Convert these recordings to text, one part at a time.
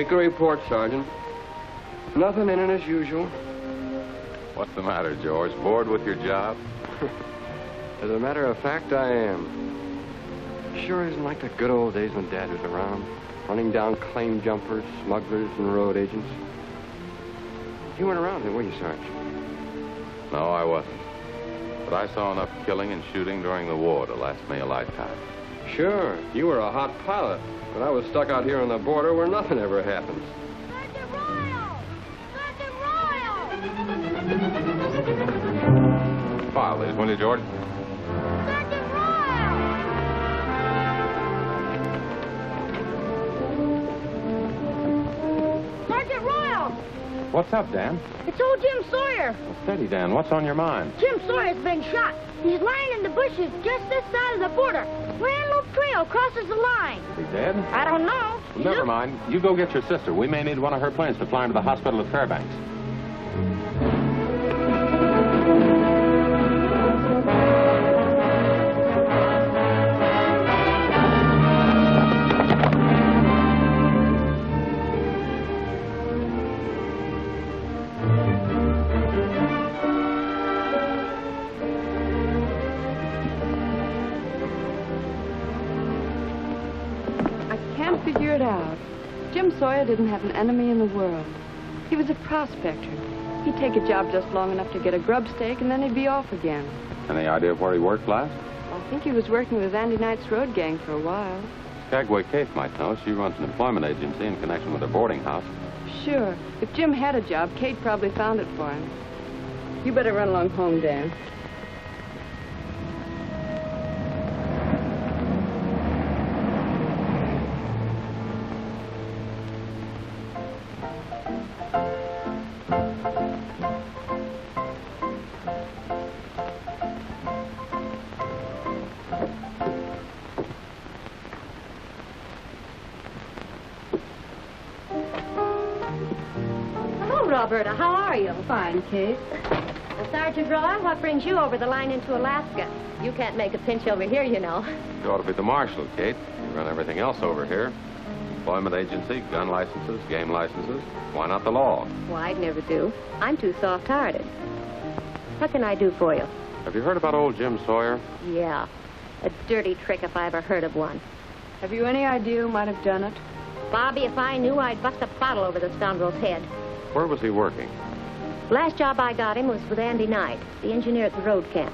Weekly report, Sergeant. Nothing in it as usual. What's the matter, George? Bored with your job? As a matter of fact, I am. Sure isn't like the good old days when Dad was around, running down claim jumpers, smugglers, and road agents. You weren't around then, were you, Sarge? No, I wasn't. But I saw enough killing and shooting during the war to last me a lifetime. Sure, you were a hot pilot, but I was stuck out here on the border where nothing ever happens. Sergeant Royal! Sergeant Royal! File these, will you, George? Sergeant Royal! Sergeant Royal! What's up, Dan? It's old Jim Sawyer. Well, steady, Dan. What's on your mind? Jim Sawyer's been shot. He's lying in the bushes just this side of the border. Grand Loop Trail crosses the line. Is he dead? I don't know. Well, never mind. You go get your sister. We may need one of her planes to fly into the hospital at Fairbanks. Figure it out. Jim Sawyer didn't have an enemy in the world. He was a prospector. He'd take a job just long enough to get a grub stake, and then he'd be off again. Any idea of where he worked last? I think he was working with Andy Knight's road gang for a while. Skagway Kate might know. She runs an employment agency in connection with her boarding house. Sure. If Jim had a job, Kate probably found it for him. You better run along home, Dan. Roberta, how are you? Fine, Kate. Well, Sergeant Royal, what brings you over the line into Alaska? You can't make a pinch over here, you know. You ought to be the marshal, Kate. You run everything else over here. Employment agency, gun licenses, game licenses. Why not the law? Well, I'd never do. I'm too soft-hearted. What can I do for you? Have you heard about old Jim Sawyer? Yeah. A dirty trick if I ever heard of one. Have you any idea who might have done it? Bobby, if I knew, I'd bust a bottle over the scoundrel's head. Where was he working? Last job I got him was with Andy Knight, the engineer at the road camp.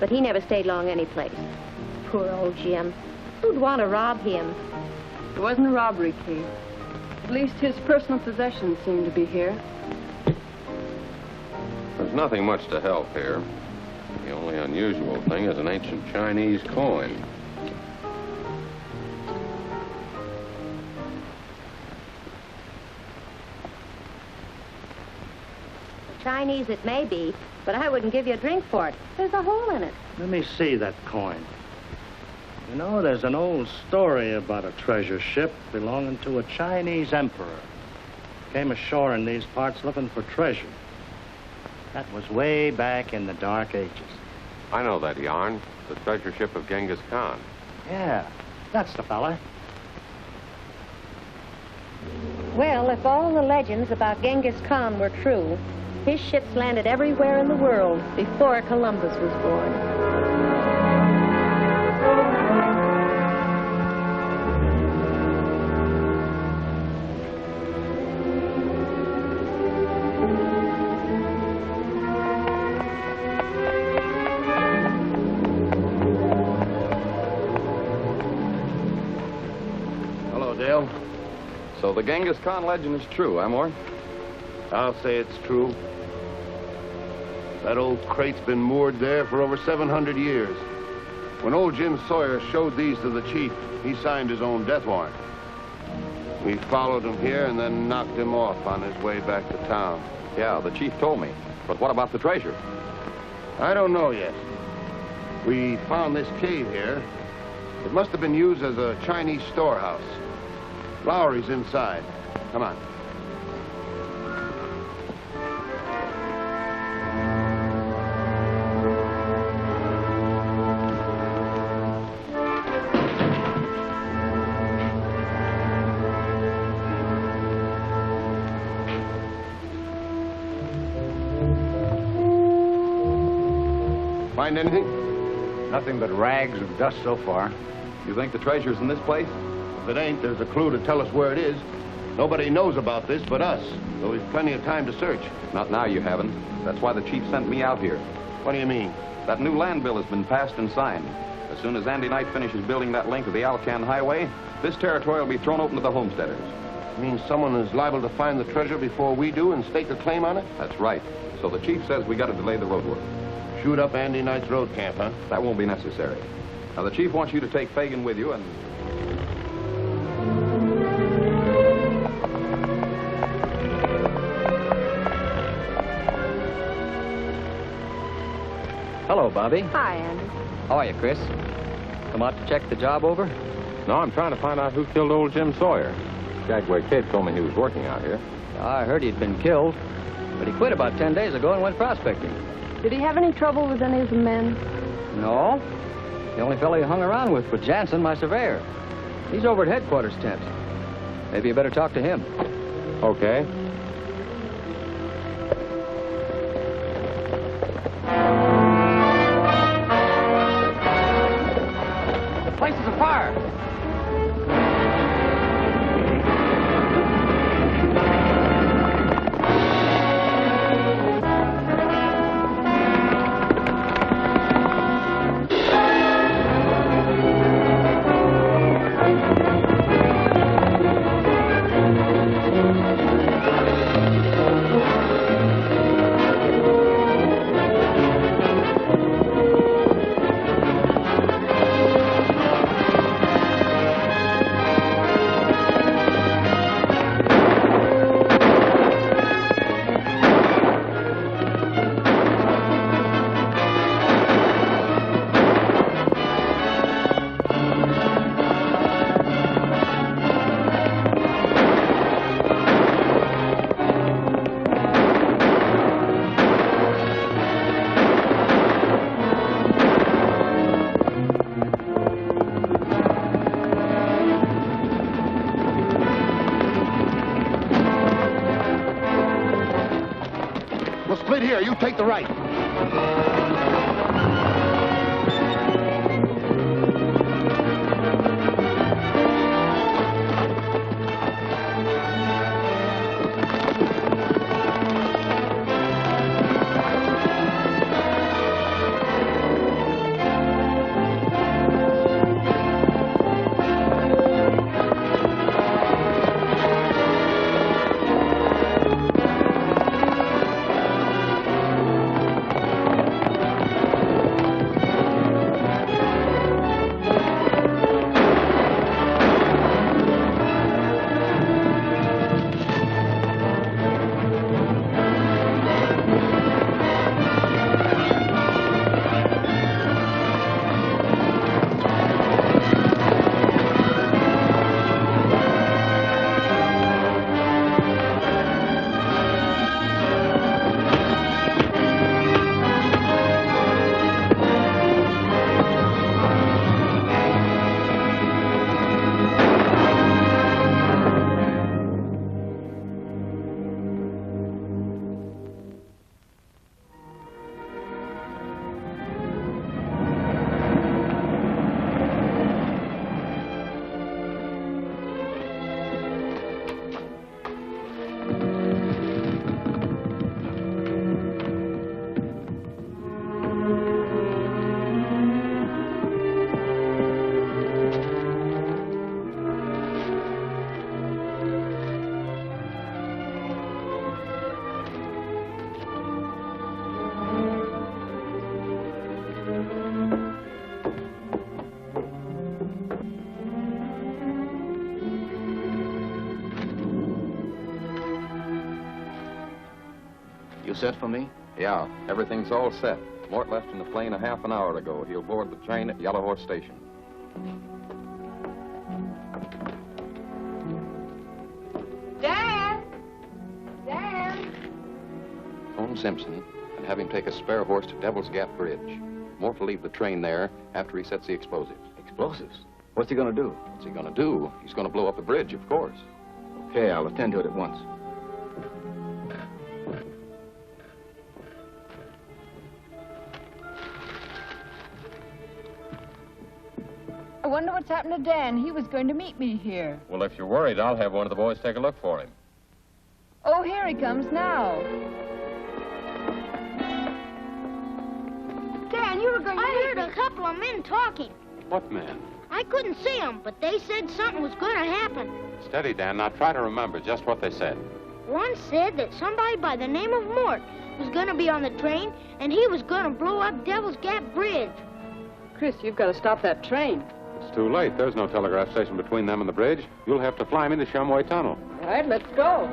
But he never stayed long any place. Poor old Jim. Who'd want to rob him? It wasn't a robbery, Kate. At least his personal possessions seem to be here. There's nothing much to help here. The only unusual thing is an ancient Chinese coin. Chinese it may be, but I wouldn't give you a drink for it. There's a hole in it. Let me see that coin. You know, there's an old story about a treasure ship belonging to a Chinese emperor. Came ashore in these parts looking for treasure. That was way back in the Dark Ages. I know that yarn. The treasure ship of Genghis Khan. Yeah, that's the fella. Well, if all the legends about Genghis Khan were true, his ships landed everywhere in the world before Columbus was born. Hello, Dale. So the Genghis Khan legend is true, huh, Moore? I'll say it's true. That old crate's been moored there for over 700 years. When old Jim Sawyer showed these to the chief, he signed his own death warrant. We followed him here and then knocked him off on his way back to town. Yeah, the chief told me. But what about the treasure? I don't know yet. We found this cave here. It must have been used as a Chinese storehouse. Lowry's inside. Come on. Find anything? Nothing but rags and dust so far. You think the treasure's in this place? If it ain't, there's a clue to tell us where it is. Nobody knows about this but us, so we've plenty of time to search. Not now, you haven't. That's why the chief sent me out here. What do you mean? That new land bill has been passed and signed. As soon as Andy Knight finishes building that link of the Alcan highway, this territory will be thrown open to the homesteaders. You mean someone is liable to find the treasure before we do and stake a claim on it? That's right. So the chief says we got to delay the road work. Shoot up Andy Knight's road camp, huh? That won't be necessary. Now, the chief wants you to take Fagan with you and... Hello, Bobby. Hi, Andy. How are you, Chris? Come out to check the job over? No, I'm trying to find out who killed old Jim Sawyer. Skagway Kid told me he was working out here. I heard he'd been killed, but he quit about 10 days ago and went prospecting. Did he have any trouble with any of the men? No. The only fellow he hung around with was Jansen, my surveyor. He's over at headquarters tent. Maybe you better talk to him. Okay. The place is afire. We'll split here. You take the right. You set for me? Yeah, everything's all set. Mort left in the plane a half an hour ago. He'll board the train at Yellow Horse Station. Dan! Dan! Phone Simpson and have him take a spare horse to Devil's Gap Bridge. Mort will leave the train there after he sets the explosives. Explosives? What's he gonna do? What's he gonna do? He's gonna blow up the bridge, of course. Okay, I'll attend to it at once. I wonder what's happened to Dan. He was going to meet me here. Well, if you're worried, I'll have one of the boys take a look for him. Oh, here he comes now. Dan, you were going to I meet heard a couple of men talking. What man? I couldn't see them, but they said something was going to happen. Steady, Dan. Now try to remember just what they said. One said that somebody by the name of Mort was going to be on the train, and he was going to blow up Devil's Gap Bridge. Chris, you've got to stop that train. It's too late. There's no telegraph station between them and the bridge. You'll have to fly him into Shumway Tunnel. All right, let's go.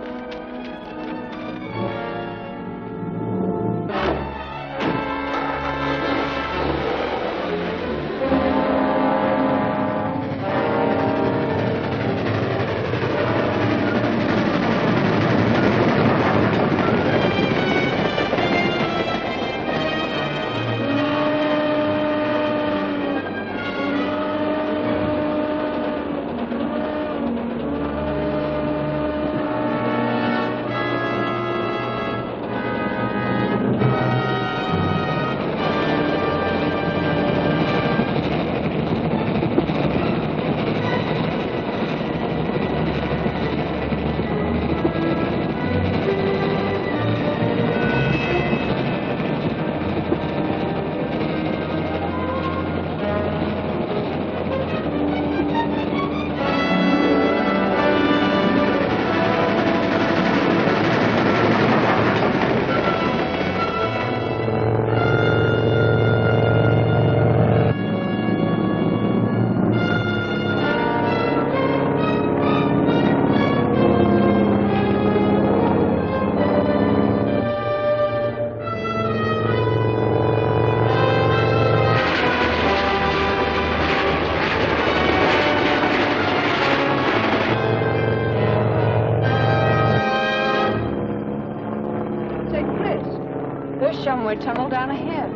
Shumway Tunnel down ahead.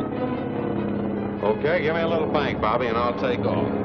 Okay, give me a little bank, Bobby, and I'll take off.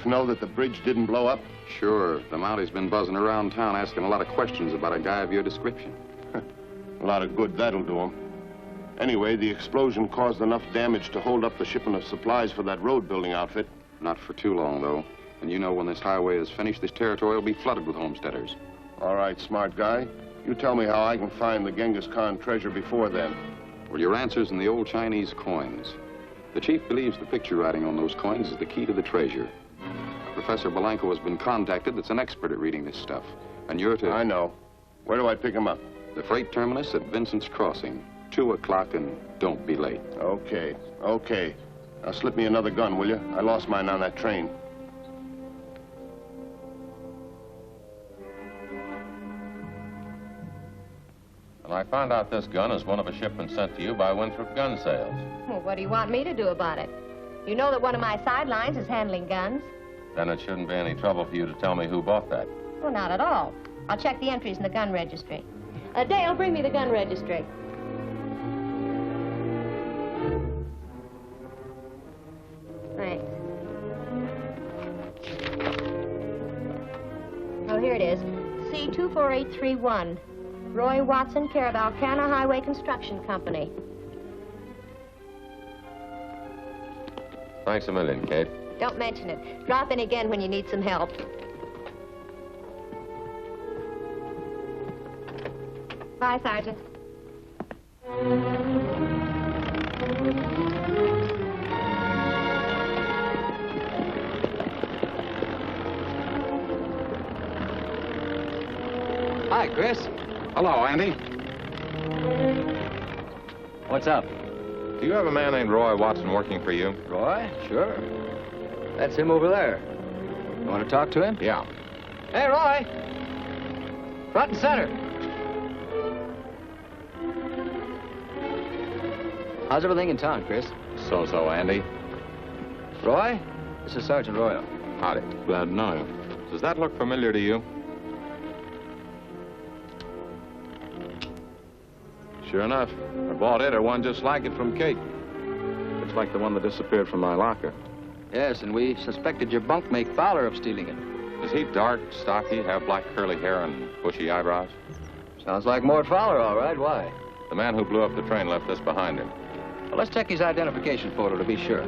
know that the bridge didn't blow up? Sure. The Mounty's been buzzing around town asking a lot of questions about a guy of your description. A lot of good that'll do him. Anyway, the explosion caused enough damage to hold up the shipment of supplies for that road building outfit. Not for too long, though. And you know when this highway is finished, this territory will be flooded with homesteaders. All right, smart guy. You tell me how I can find the Genghis Khan treasure before then. Well, your answer's in the old Chinese coins. The chief believes the picture writing on those coins is the key to the treasure. Professor Belanco has been contacted that's an expert at reading this stuff. And you're to... I know. Where do I pick him up? The freight terminus at Vincent's Crossing. 2 o'clock, and don't be late. Okay, okay. Now slip me another gun, will you? I lost mine on that train. And I found out this gun is one of a shipment sent to you by Winthrop Gun Sales. Well, what do you want me to do about it? You know that one of my sidelines is handling guns. Then it shouldn't be any trouble for you to tell me who bought that. Well, not at all. I'll check the entries in the gun registry. Dale, bring me the gun registry. Thanks. Oh, here it is. C24831. Roy Watson, care of Alcan Highway Construction Company. Thanks a million, Kate. Don't mention it. Drop in again when you need some help. Bye, Sergeant. Hi, Chris. Hello, Andy. What's up? Do you have a man named Roy Watson working for you? Roy? Sure. That's him over there. You want to talk to him? Yeah. Hey, Roy! Front and center. How's everything in town, Chris? So-so, Andy. Roy, this is Sergeant Royal. Howdy. Glad to know you. Does that look familiar to you? Sure enough. I bought it or one just like it from Kate. Looks like the one that disappeared from my locker. Yes, and we suspected your bunkmate Fowler of stealing it. Is he dark, stocky, have black curly hair and bushy eyebrows? Sounds like Mort Fowler, all right. Why? The man who blew up the train left this behind him. Well, let's check his identification photo to be sure.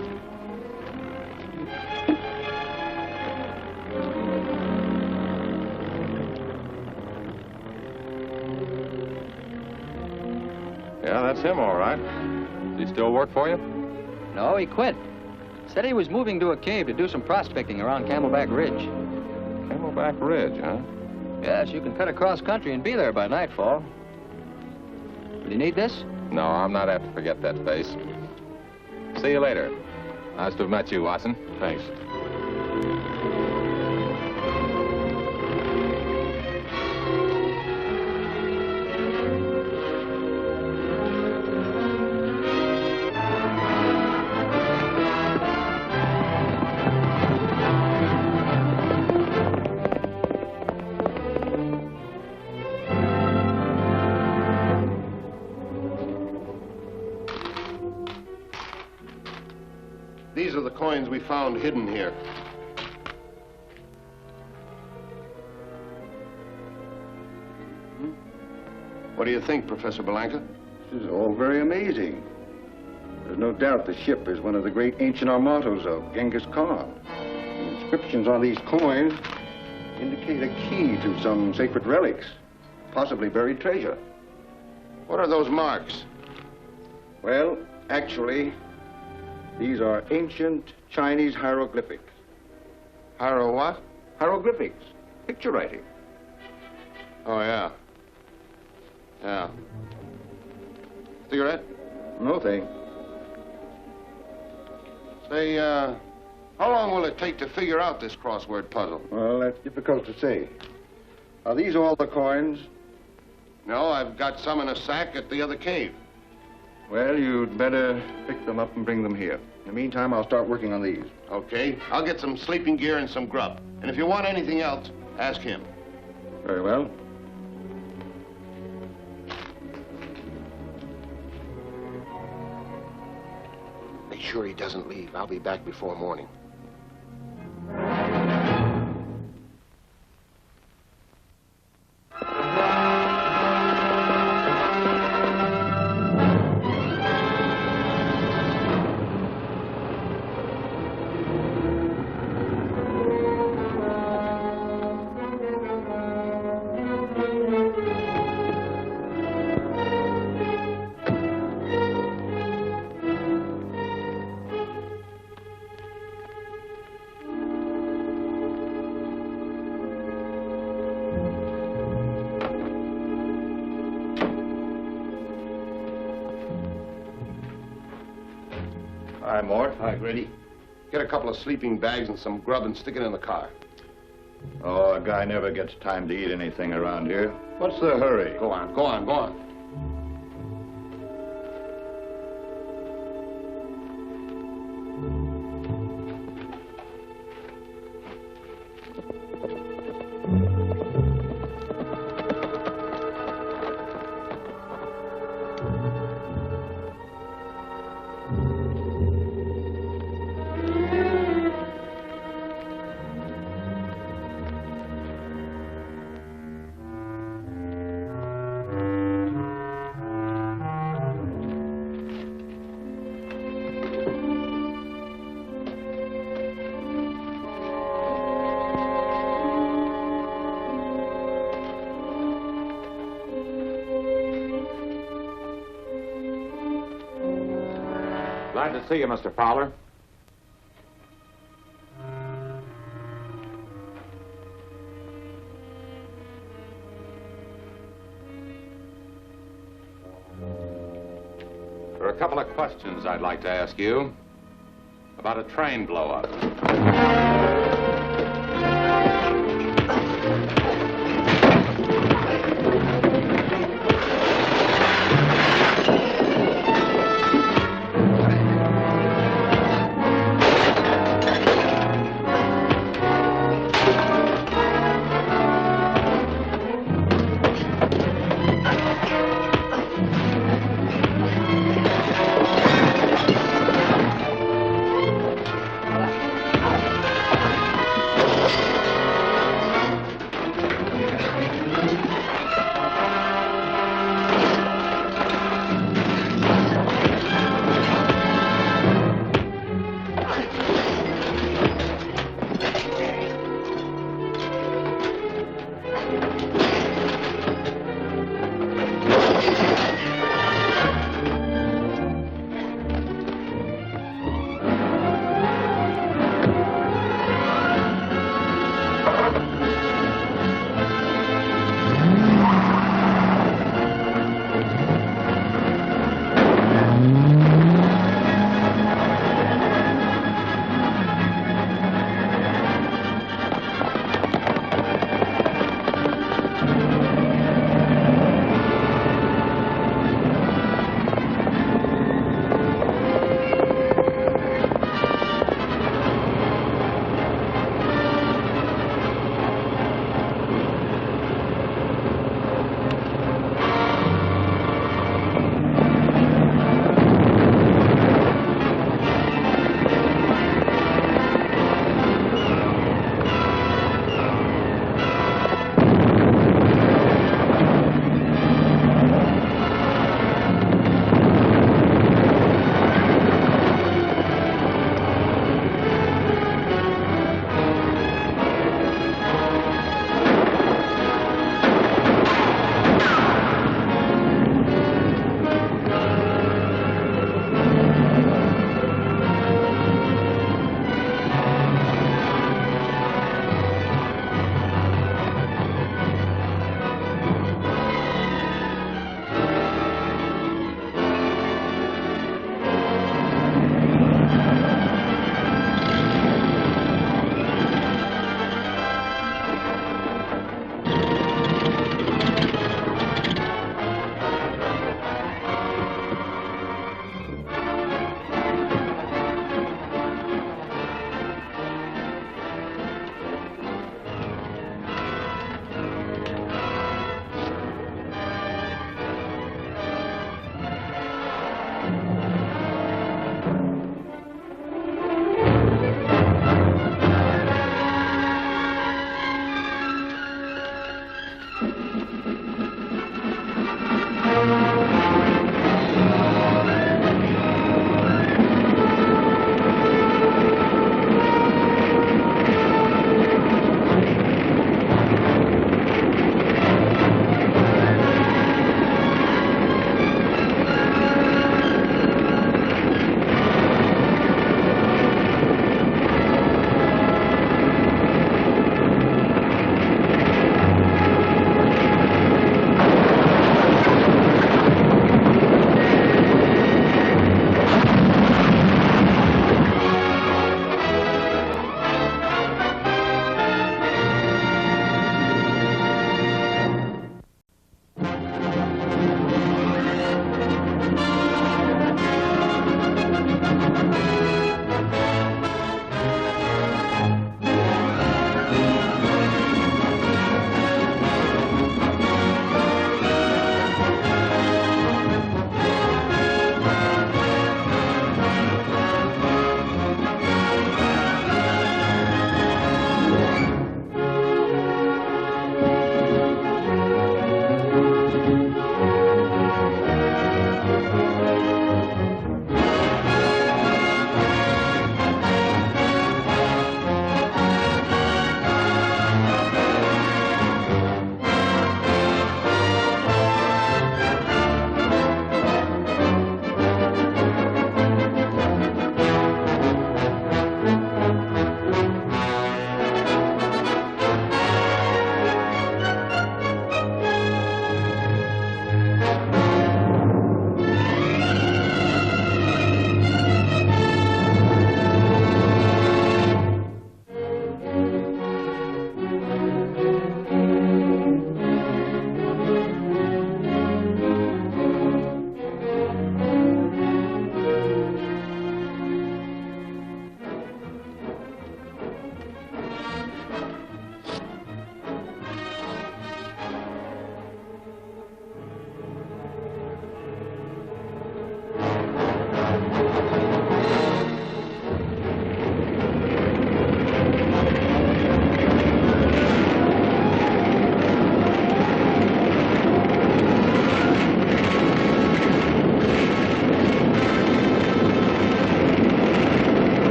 Yeah, that's him, all right. Does he still work for you? No, he quit. Said he was moving to a cave to do some prospecting around Camelback Ridge. Camelback Ridge, huh? Yes, you can cut across country and be there by nightfall. Do you need this? No, I'm not apt to forget that face. See you later. Nice to have met you, Watson. Thanks. These are the coins we found hidden here. What do you think, Professor Belanca? This is all very amazing. There's no doubt the ship is one of the great ancient armatos of Genghis Khan. The inscriptions on these coins indicate a key to some sacred relics, possibly buried treasure. What are those marks? Well, actually, these are ancient Chinese hieroglyphics. Haro what? Hieroglyphics, picture writing. Oh, yeah. Yeah. Cigarette? No thing. Say, how long will it take to figure out this crossword puzzle? Well, that's difficult to say. Are these all the coins? No, I've got some in a sack at the other cave. Well, you'd better pick them up and bring them here. In the meantime, I'll start working on these. Okay. I'll get some sleeping gear and some grub. And if you want anything else, ask him. Very well. Make sure he doesn't leave. I'll be back before morning. Hi, Mort. Hi, Grady. Get a couple of sleeping bags and some grub and stick it in the car. Oh, a guy never gets time to eat anything around here. What's the hurry? Go on, go on, go on. Glad to see you, Mr. Fowler. There are a couple of questions I'd like to ask you about a train blow-up.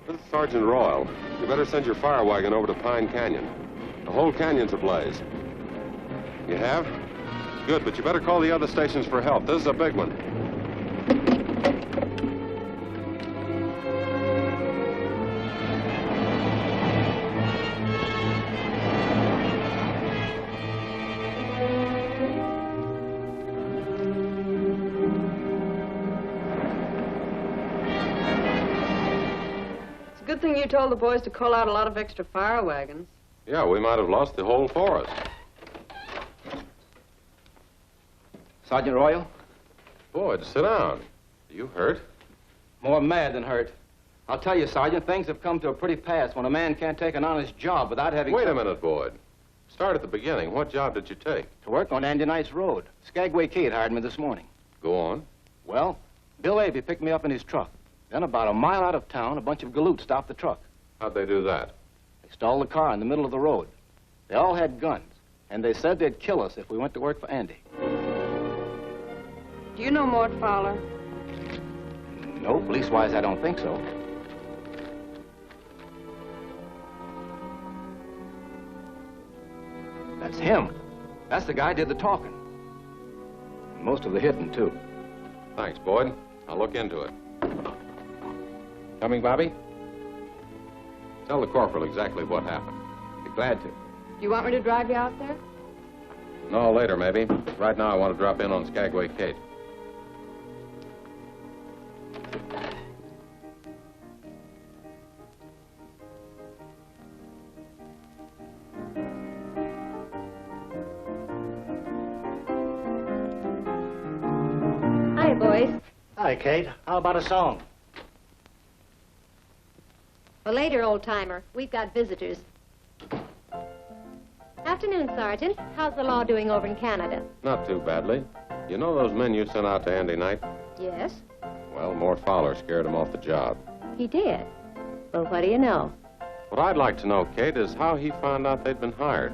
This is Sergeant Royal. You better send your fire wagon over to Pine Canyon. The whole canyon's ablaze. You have? Good, but you better call the other stations for help. This is a big one. Good thing you told the boys to call out a lot of extra fire wagons. Yeah, we might have lost the whole forest. Sergeant Royal? Boyd, sit down. Are you hurt? More mad than hurt. I'll tell you, Sergeant, things have come to a pretty pass when a man can't take an honest job without having... Wait a minute, Boyd. Start at the beginning. What job did you take? To work on Andy Knight's road. Skagway Kate hired me this morning. Go on. Well, Bill Avey picked me up in his truck. Then about a mile out of town, a bunch of galoots stopped the truck. How'd they do that? They stalled the car in the middle of the road. They all had guns, and they said they'd kill us if we went to work for Andy. Do you know Mort Fowler? Nope, leastwise I don't think so. That's him. That's the guy who did the talking. And most of the hitting, too. Thanks, Boyd. I'll look into it. Coming, Bobby? Tell the corporal exactly what happened. Be glad to. Do you want me to drive you out there? No, later, maybe. Right now, I want to drop in on Skagway Kate. Hi, boys. Hi, Kate. How about a song? Well, later, old-timer. We've got visitors. Afternoon, Sergeant. How's the law doing over in Canada? Not too badly. You know those men you sent out to Andy Knight? Yes, Well, Mort Fowler scared him off the job. he did. Well, what do you know? What I'd like to know, Kate, is how he found out they'd been hired.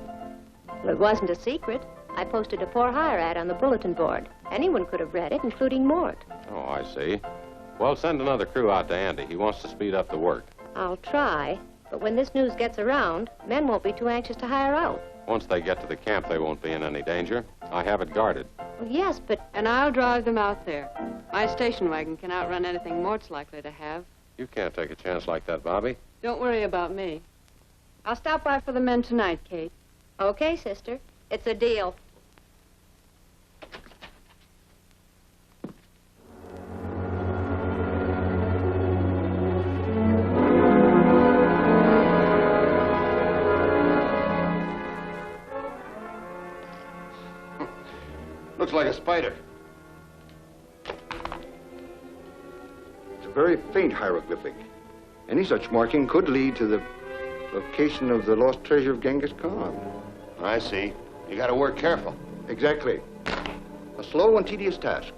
Well, it wasn't a secret. I posted a for hire ad on the bulletin board. Anyone could have read it, including Mort. Oh, I see. Well, send another crew out to Andy. He wants to speed up the work. I'll try, but when this news gets around, men won't be too anxious to hire out. Once they get to the camp, they won't be in any danger. I have it guarded. Well, yes, but... And I'll drive them out there. My station wagon can outrun anything Mort's likely to have. You can't take a chance like that, Bobby. Don't worry about me. I'll stop by for the men tonight, Kate. Okay, sister. It's a deal. Looks like a spider. It's a very faint hieroglyphic. Any such marking could lead to the location of the lost treasure of Genghis Khan. I see. You gotta work careful. Exactly. A slow and tedious task.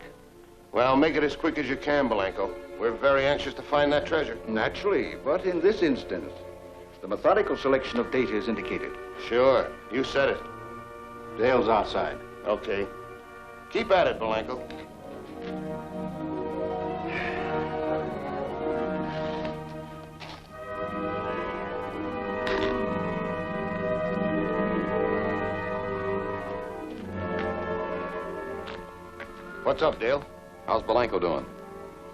Well, make it as quick as you can, Blanco. We're very anxious to find that treasure. Naturally, but in this instance, the methodical selection of data is indicated. Sure. You said it. Dale's outside. Okay. Keep at it, Blanco. What's up, Dale? How's Blanco doing?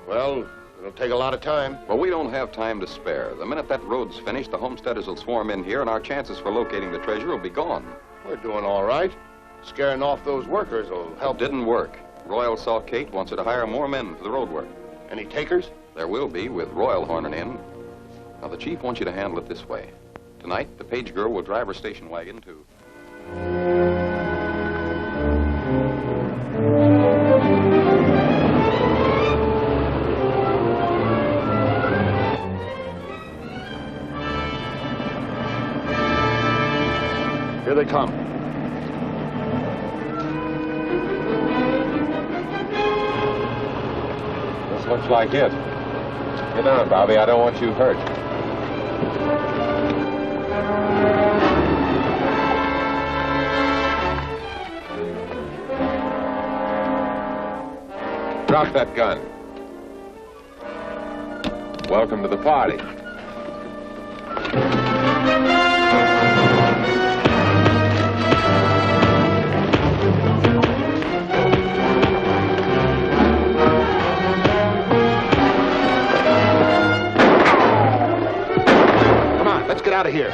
Well, it'll take a lot of time. Well, we don't have time to spare. The minute that road's finished, the homesteaders will swarm in here, and our chances for locating the treasure will be gone. We're doing all right. Scaring off those workers will help. Didn't work. Royal saw Kate wants her to hire more men for the road work. Any takers? There will be, with Royal horning in. Now, the chief wants you to handle it this way. Tonight, the page girl will drive her station wagon to... Here they come. This looks like it. Get down, Bobby. I don't want you hurt. Drop that gun. Welcome to the party. Come on, let's get out of here.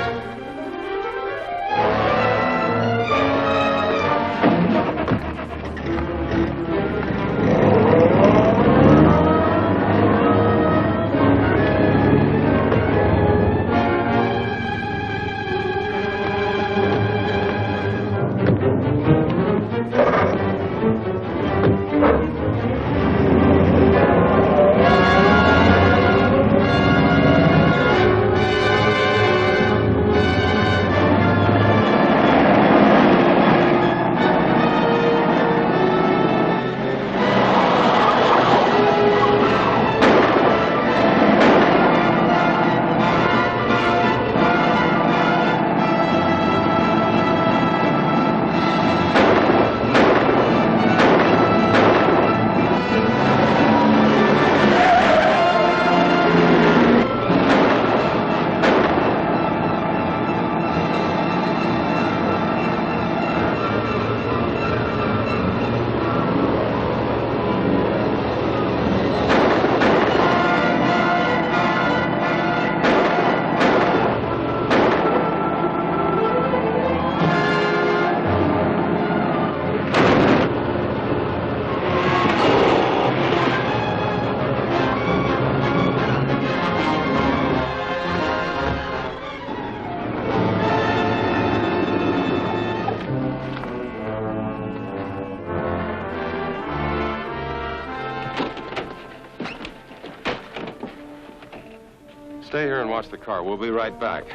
Stay here and watch the car. We'll be right back.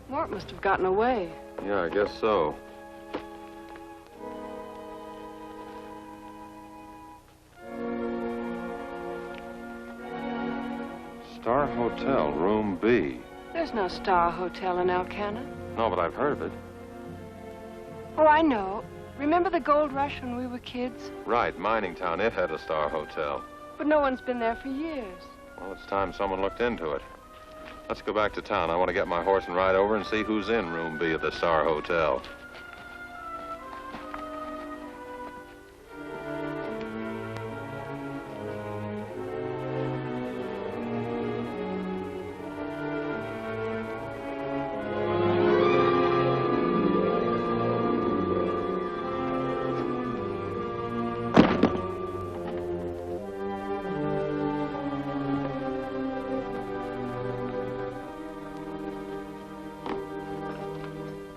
Mort must have gotten away. Yeah, I guess so. Star Hotel, room B. There's no Star Hotel in Alcan. No, but I've heard of it. Oh, I know. Remember the gold rush when we were kids? Right, mining town. It had a Star Hotel. But no one's been there for years. Well, it's time someone looked into it. Let's go back to town. I want to get my horse and ride over and see who's in room B of the Star Hotel.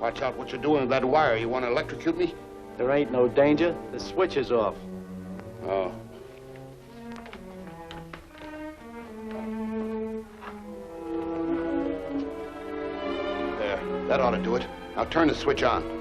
Watch out what you're doing with that wire. You want to electrocute me? There ain't no danger. The switch is off. Oh. There. That ought to do it. Now turn the switch on.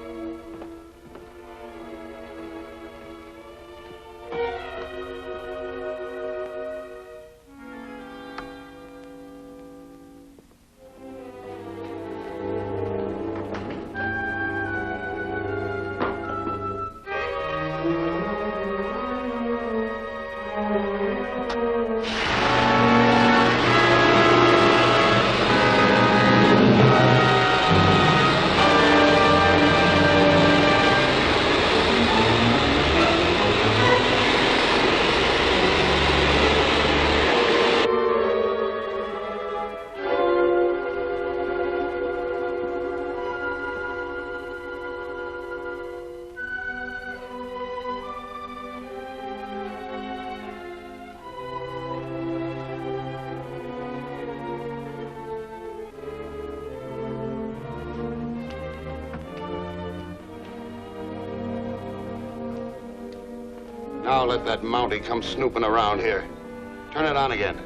Now let that Mountie come snooping around here. Turn it on again.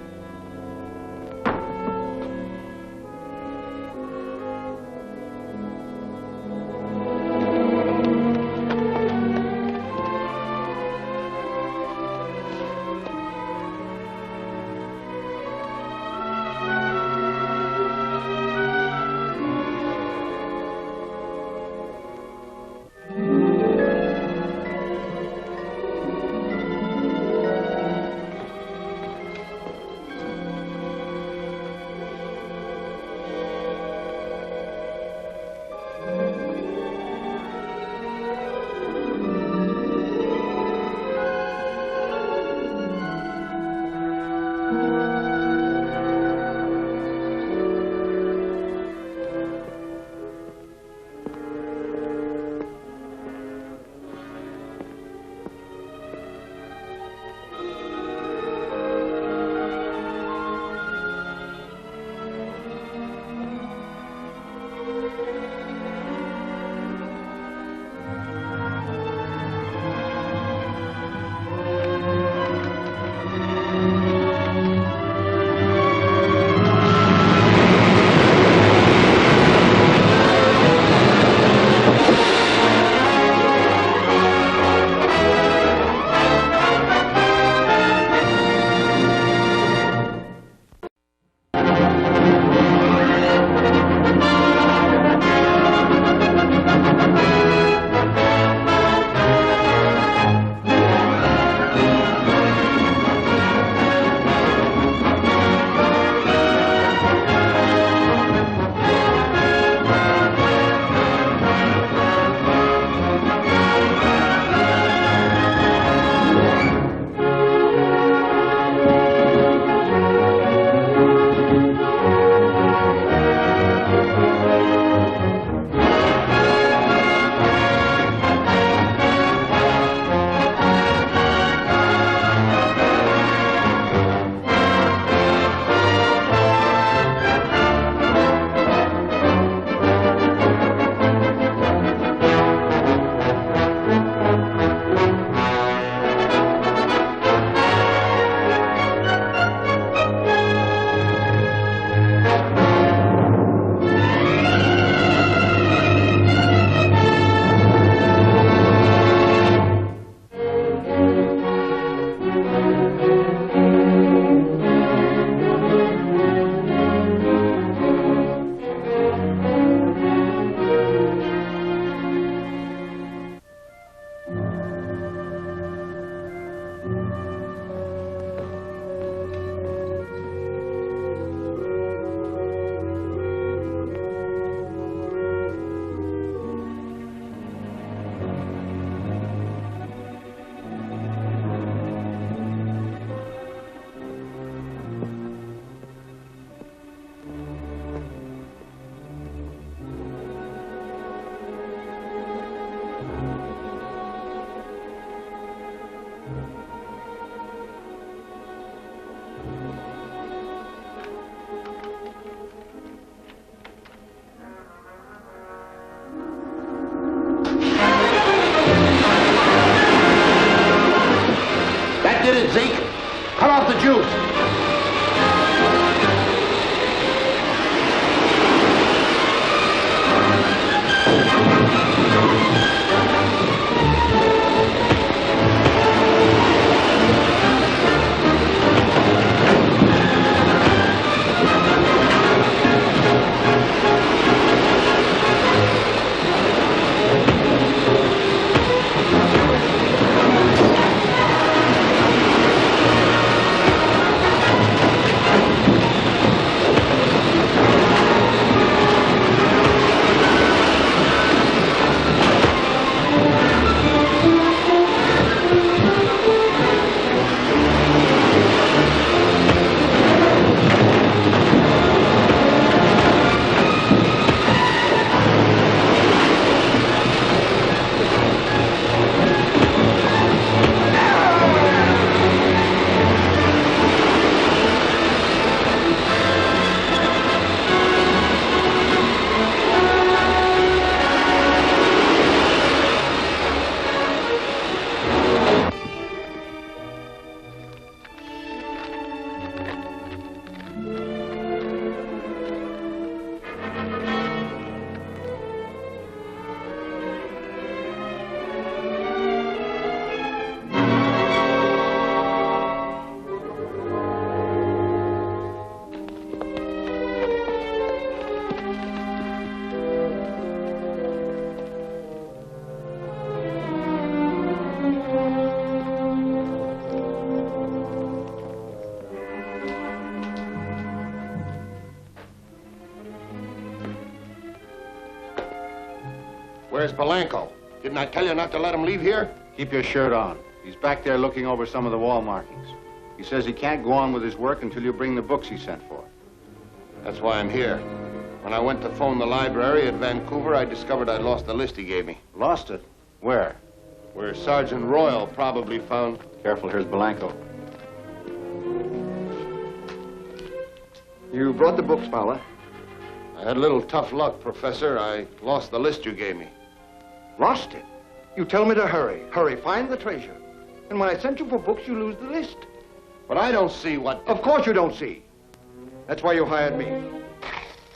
it, Zeke. Cut off the juice. Where's Polanco? Didn't I tell you not to let him leave here? Keep your shirt on. He's back there looking over some of the wall markings. He says he can't go on with his work until you bring the books he sent for. That's why I'm here. When I went to phone the library at Vancouver, I discovered I'd lost the list he gave me. Lost it? Where? Where Sergeant Royal probably found... Careful, here's Polanco. You brought the books, Fowler? I had a little tough luck, Professor. I lost the list you gave me. Lost it? You tell me to hurry. Hurry, find the treasure. And when I sent you for books, you lose the list. But I don't see what... Of course you don't see. That's why you hired me.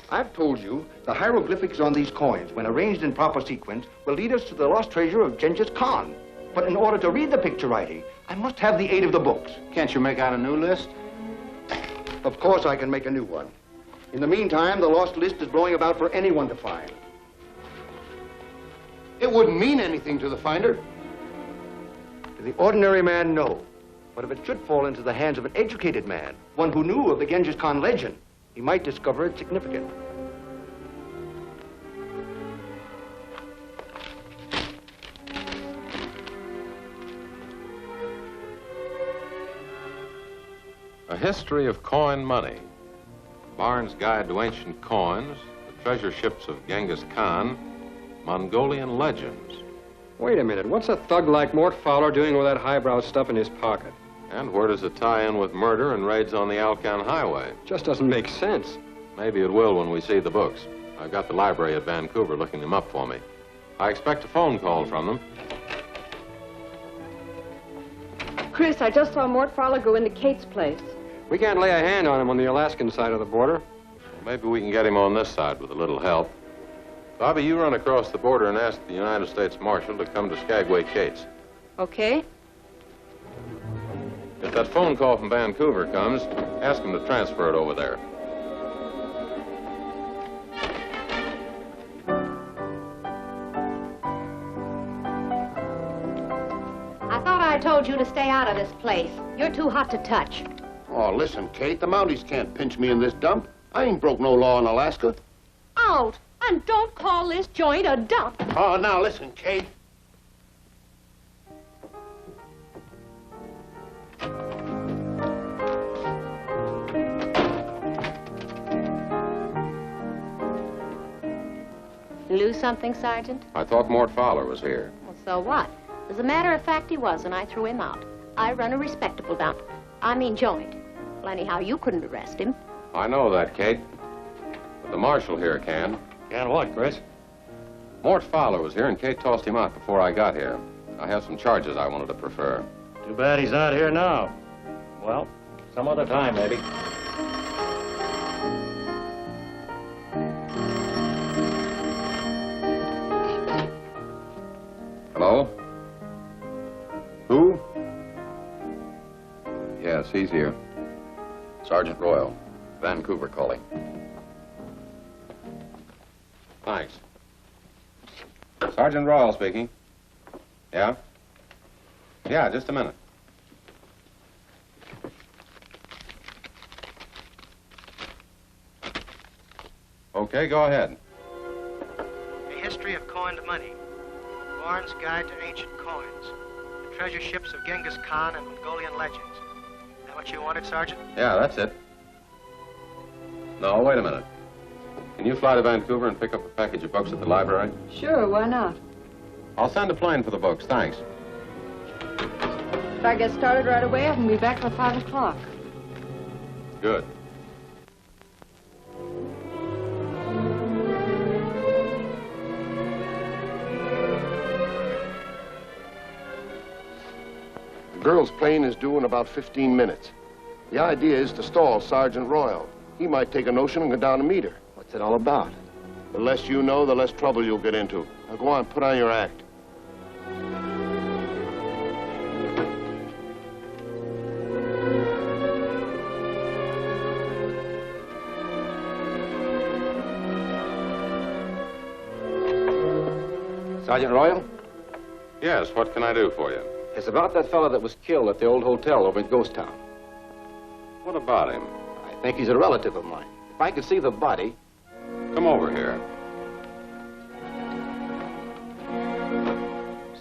I've told you the hieroglyphics on these coins, when arranged in proper sequence, will lead us to the lost treasure of Genghis Khan. But in order to read the picture writing, I must have the aid of the books. Can't you make out a new list? Of course I can make a new one. In the meantime, the lost list is blowing about for anyone to find. It wouldn't mean anything to the finder. To the ordinary man, no. But if it should fall into the hands of an educated man, one who knew of the Genghis Khan legend, he might discover its significance. A History of Coin Money. Barnes' Guide to Ancient Coins, the treasure ships of Genghis Khan, Mongolian legends. Wait a minute, what's a thug like Mort Fowler doing with that highbrow stuff in his pocket? And where does it tie in with murder and raids on the Alcan highway? Just doesn't make sense. Maybe it will when we see the books. I've got the library at Vancouver looking them up for me. I expect a phone call from them. Chris, I just saw Mort Fowler go into Kate's place. We can't lay a hand on him on the Alaskan side of the border. Well, maybe we can get him on this side with a little help. Bobby, you run across the border and ask the United States Marshal to come to Skagway Kate's. Okay. If that phone call from Vancouver comes, ask him to transfer it over there. I thought I told you to stay out of this place. You're too hot to touch. Oh, listen, Kate, the Mounties can't pinch me in this dump. I ain't broke no law in Alaska. Out! And don't call this joint a dump. Oh, now listen, Kate. You lose something, Sergeant? I thought Mort Fowler was here. Well, so what? As a matter of fact, he was, and I threw him out. I run a respectable dump. I mean joint. Well, anyhow, you couldn't arrest him. I know that, Kate. But the marshal here can. Can what, Chris? Mort Fowler was here, and Kate tossed him out before I got here. I have some charges I wanted to prefer. Too bad he's not here now. Well, some other time, maybe. Hello? Who? Yes, he's here. Sergeant Royal, Vancouver calling. Thanks. Sergeant Royal speaking. Yeah? Yeah, just a minute. Okay, go ahead. A history of coined money. Barnes' Guide to Ancient Coins. The treasure ships of Genghis Khan and Mongolian legends. Is that what you wanted, Sergeant? Yeah, that's it. No, wait a minute. Can you fly to Vancouver and pick up a package of books at the library? Sure, why not? I'll send a plane for the books, thanks. If I get started right away, I can be back by 5 o'clock. Good. The girl's plane is due in about 15 minutes. The idea is to stall Sergeant Royal. He might take a notion and go down to meet her. What's it all about? The less you know, the less trouble you'll get into. Now go on, put on your act. Sergeant Royal? Yes, what can I do for you? It's about that fellow that was killed at the old hotel over in Ghost Town. What about him? I think he's a relative of mine. If I could see the body... Come over here.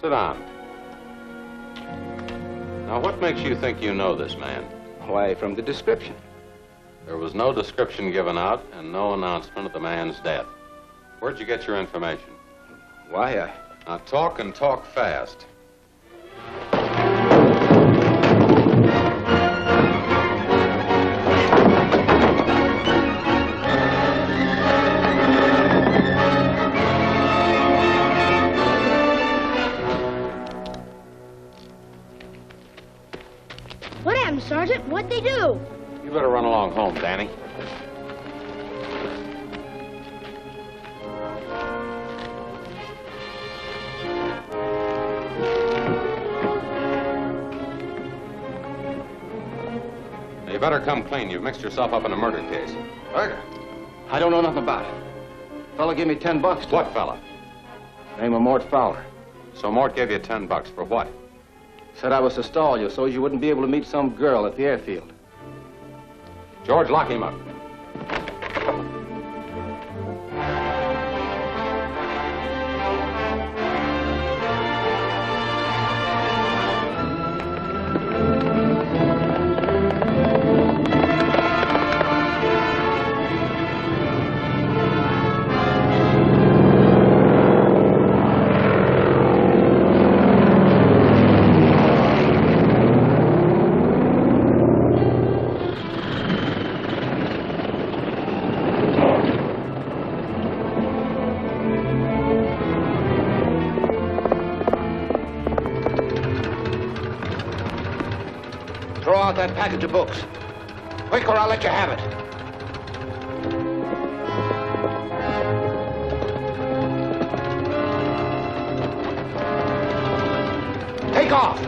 Sit down. Now, what makes you think you know this man? Why, from the description. There was no description given out and no announcement of the man's death. Where'd you get your information? Why, Now, talk and talk fast. What happened, Sergeant? What'd they do? You better run along home, Danny. Now, you better come clean. You've mixed yourself up in a murder case. Murder? I don't know nothing about it. Fella gave me $10. What fella? Name of Mort Fowler. So Mort gave you $10 for what? Said I was to stall you so you wouldn't be able to meet some girl at the airfield. George, lock him up. Throw out that package of books. Quick, or I'll let you have it. Take off!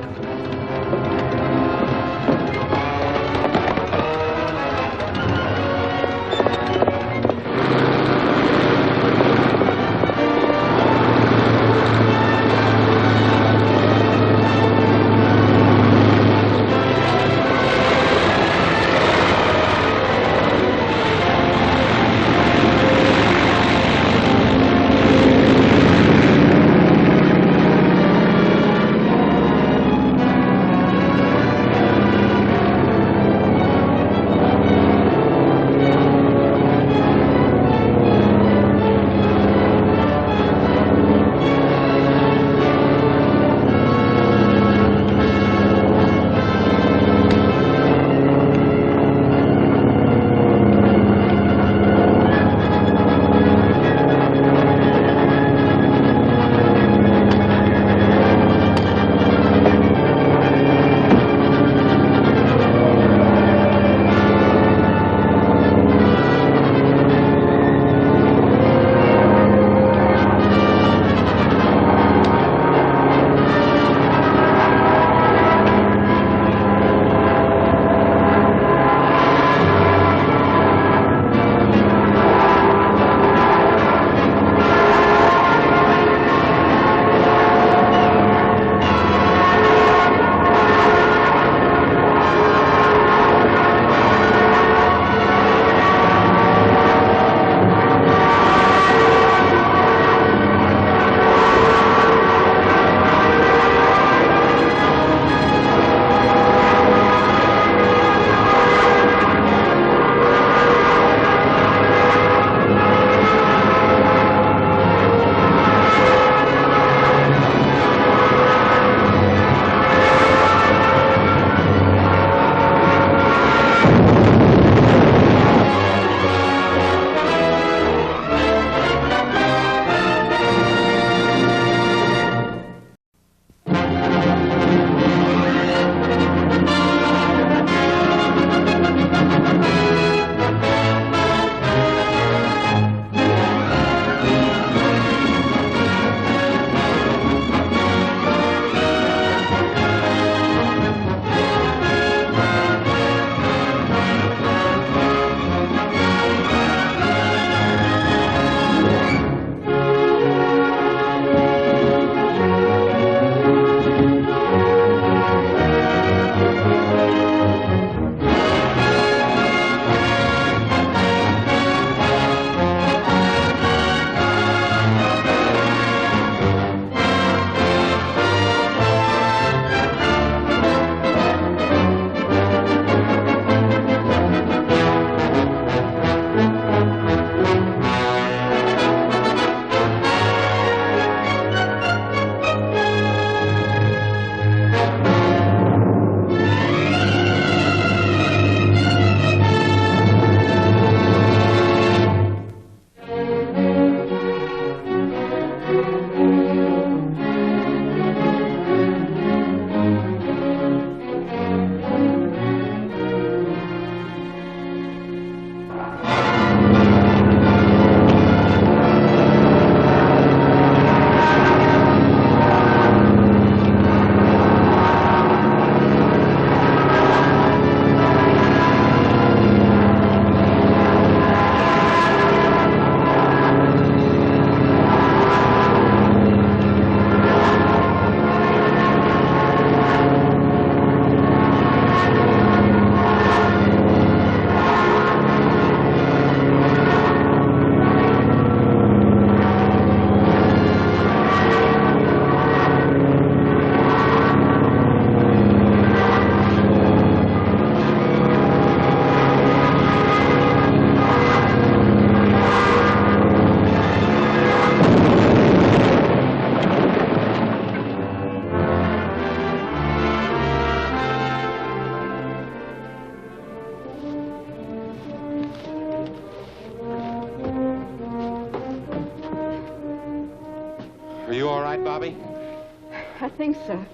think so.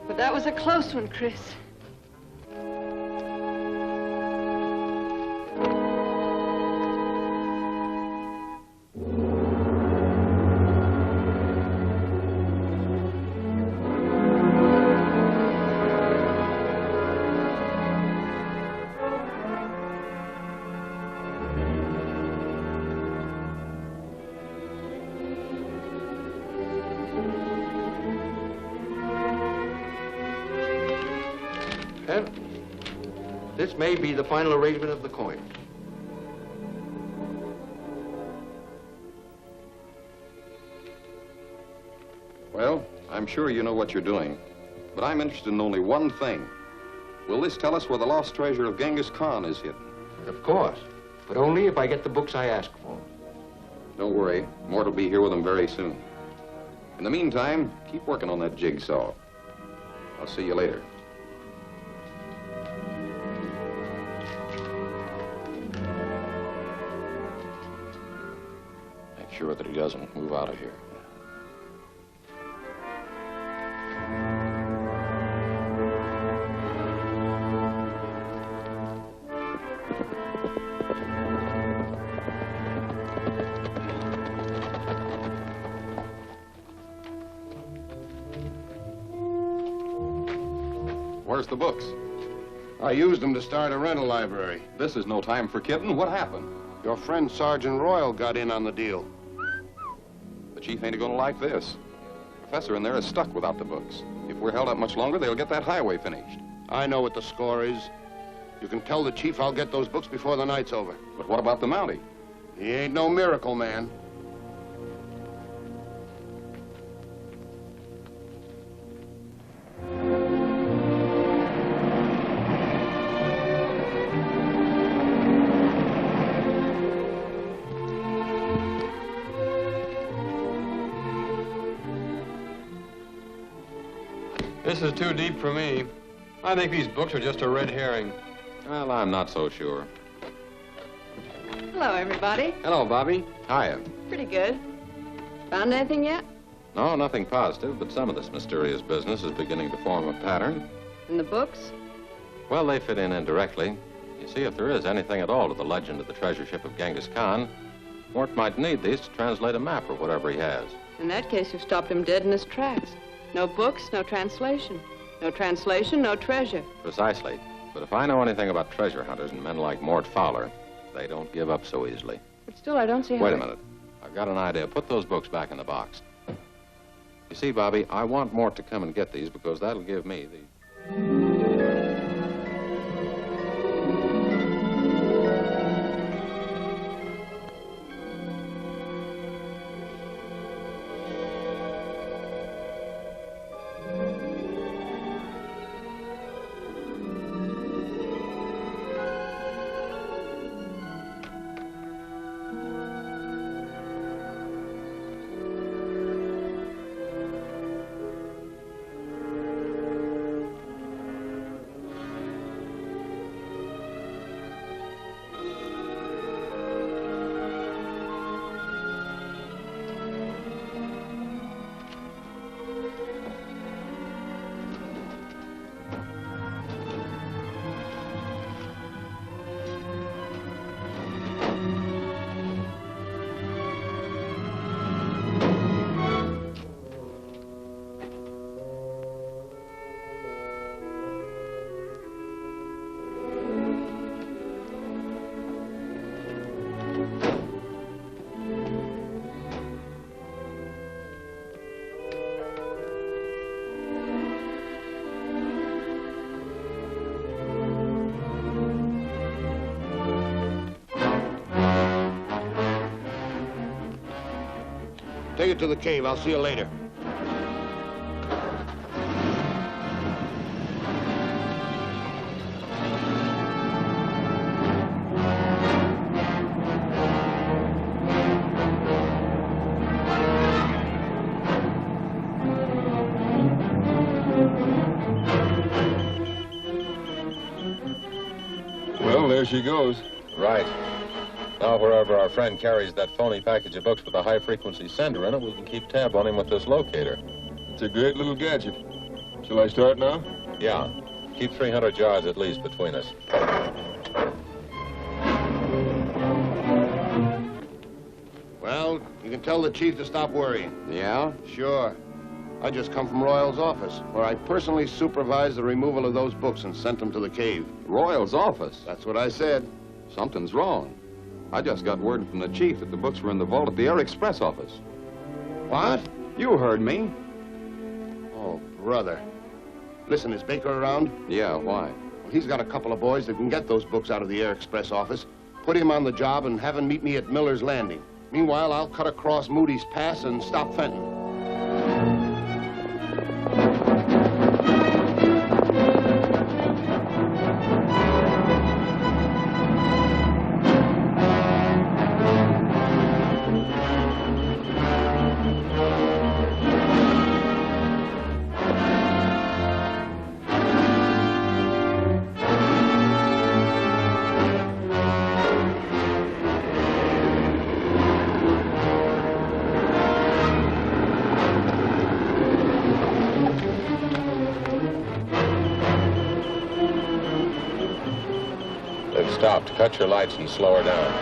But that was a close one, Chris. This may be the final arrangement of the coin. Well, I'm sure you know what you're doing, but I'm interested in only one thing. Will this tell us where the lost treasure of Genghis Khan is hidden? Of course, but only if I get the books I ask for. Don't worry, Mort will be here with them very soon. In the meantime, keep working on that jigsaw. I'll see you later. Make sure that he doesn't move out of here. Where's the books? I used them to start a rental library. This is no time for kidding. What happened? Your friend Sergeant Royal got in on the deal. The chief ain't gonna like this. The professor in there is stuck without the books. If we're held up much longer, they'll get that highway finished. I know what the score is. You can tell the chief I'll get those books before the night's over. But what about the Mountie? He ain't no miracle man. This is too deep for me. I think these books are just a red herring. Well, I'm not so sure. Hello, everybody. Hello, Bobby. Hiya. Pretty good. Found anything yet? No, nothing positive, but some of this mysterious business is beginning to form a pattern. In the books? Well, they fit in indirectly. You see, if there is anything at all to the legend of the treasure ship of Genghis Khan, Mort might need these to translate a map or whatever he has. In that case, you've stopped him dead in his tracks. No books, no translation. No translation, no treasure. Precisely. But if I know anything about treasure hunters and men like Mort Fowler, they don't give up so easily. But still, I don't see how... Wait a minute. I've got an idea. Put those books back in the box. You see, Bobby, I want Mort to come and get these because that'll give me the... Take it to the cave. I'll see you later. Well, there she goes. Right. Now, wherever our friend carries that phony package of books with a high-frequency sender in it, we can keep tab on him with this locator. That's a great little gadget. Shall I start now? Yeah. Keep 300 yards at least between us. Well, you can tell the chief to stop worrying. Yeah? Sure. I just come from Royal's office, where I personally supervised the removal of those books and sent them to the cave. Royal's office? That's what I said. Something's wrong. I just got word from the chief that the books were in the vault at the Air Express office. What? You heard me. Oh, brother. Listen, is Baker around? Yeah, why? Well, he's got a couple of boys that can get those books out of the Air Express office. Put him on the job and have him meet me at Miller's Landing. Meanwhile, I'll cut across Moody's Pass and stop Fenton. Stopped. Cut your lights and slow her down.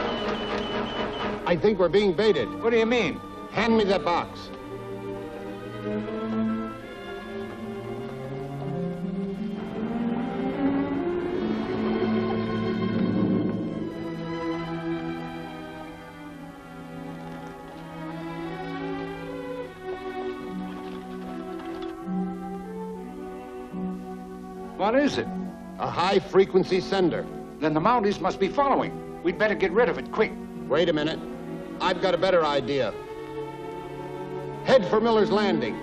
I think we're being baited. What do you mean? Hand me that box. What is it? A high-frequency sender. Then the Mounties must be following. We'd better get rid of it, quick. Wait a minute. I've got a better idea. Head for Miller's Landing.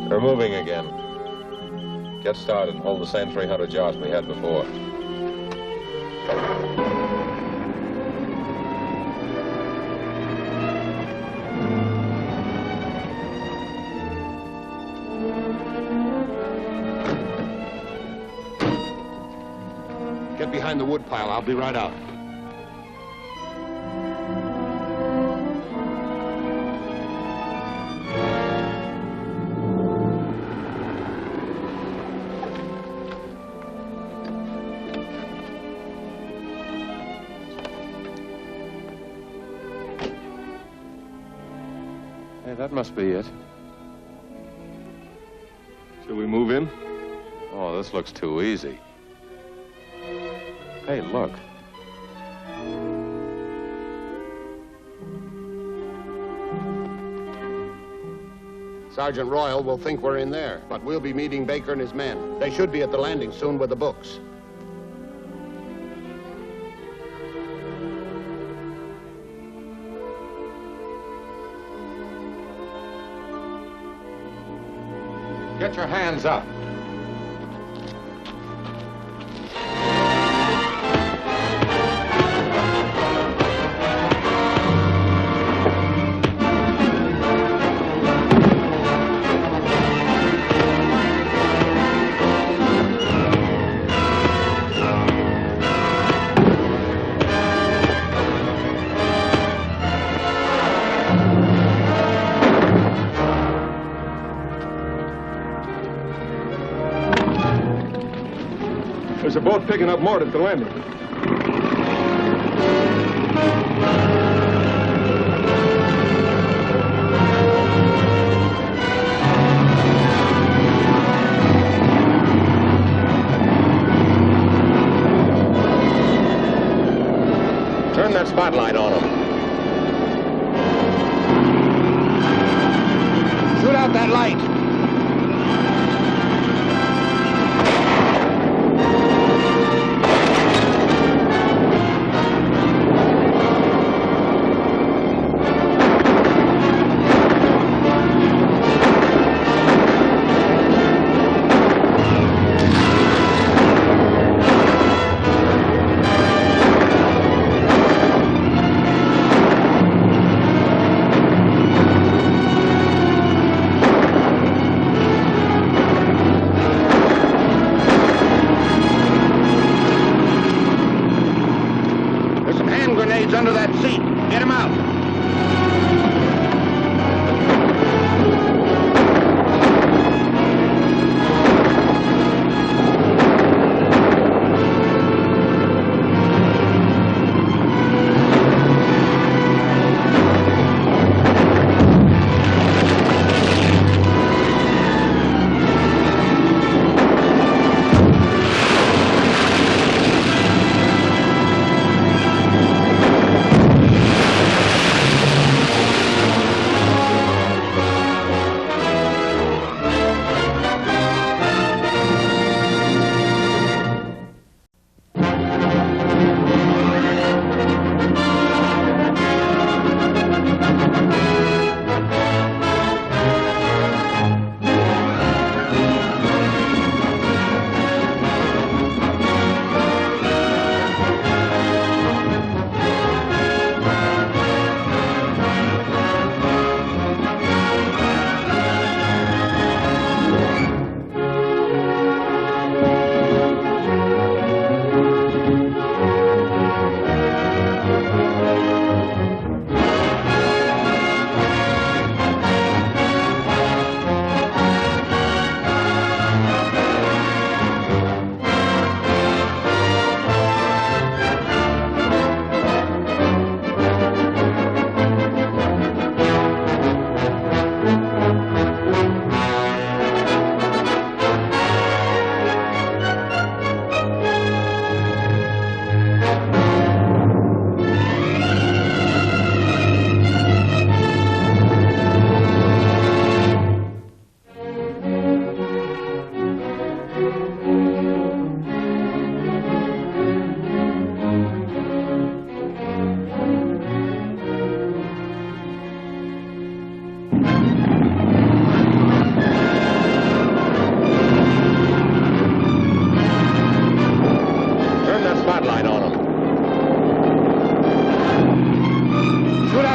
They're moving again. Get started and hold the same 300 yards we had before. Get behind the woodpile. I'll be right out. Hey, that must be it. Shall we move in? Oh, this looks too easy. Hey, look. Sergeant Royal will think we're in there, but we'll be meeting Baker and his men. They should be at the landing soon with the books. Get your hands up. There's a boat picking up Mort at the landing. Turn that spotlight on them. Shoot out that light.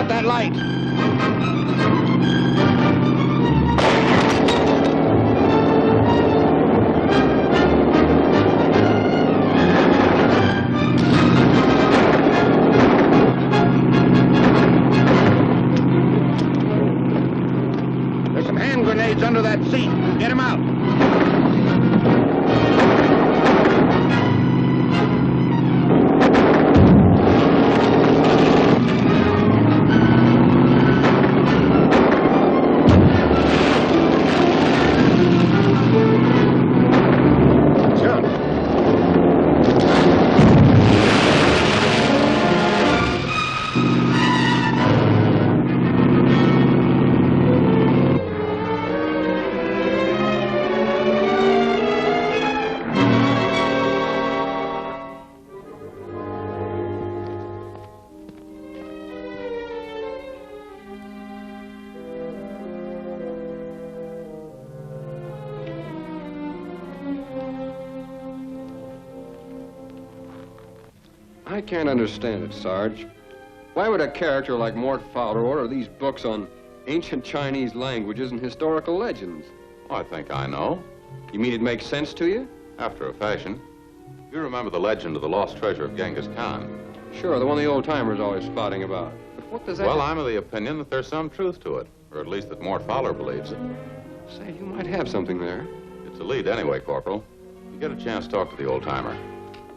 out that light. There's some hand grenades under that seat. Get them out. I can't understand it, Sarge. Why would a character like Mort Fowler order these books on ancient Chinese languages and historical legends? Oh, I think I know. You mean it makes sense to you? After a fashion. You remember the legend of the lost treasure of Genghis Khan? Sure, the one the old-timers always spouting about. But what does that... Well, I'm of the opinion that there's some truth to it, or at least that Mort Fowler believes it. Say, you might have something there. It's a lead anyway, Corporal. You get a chance to talk to the old-timer.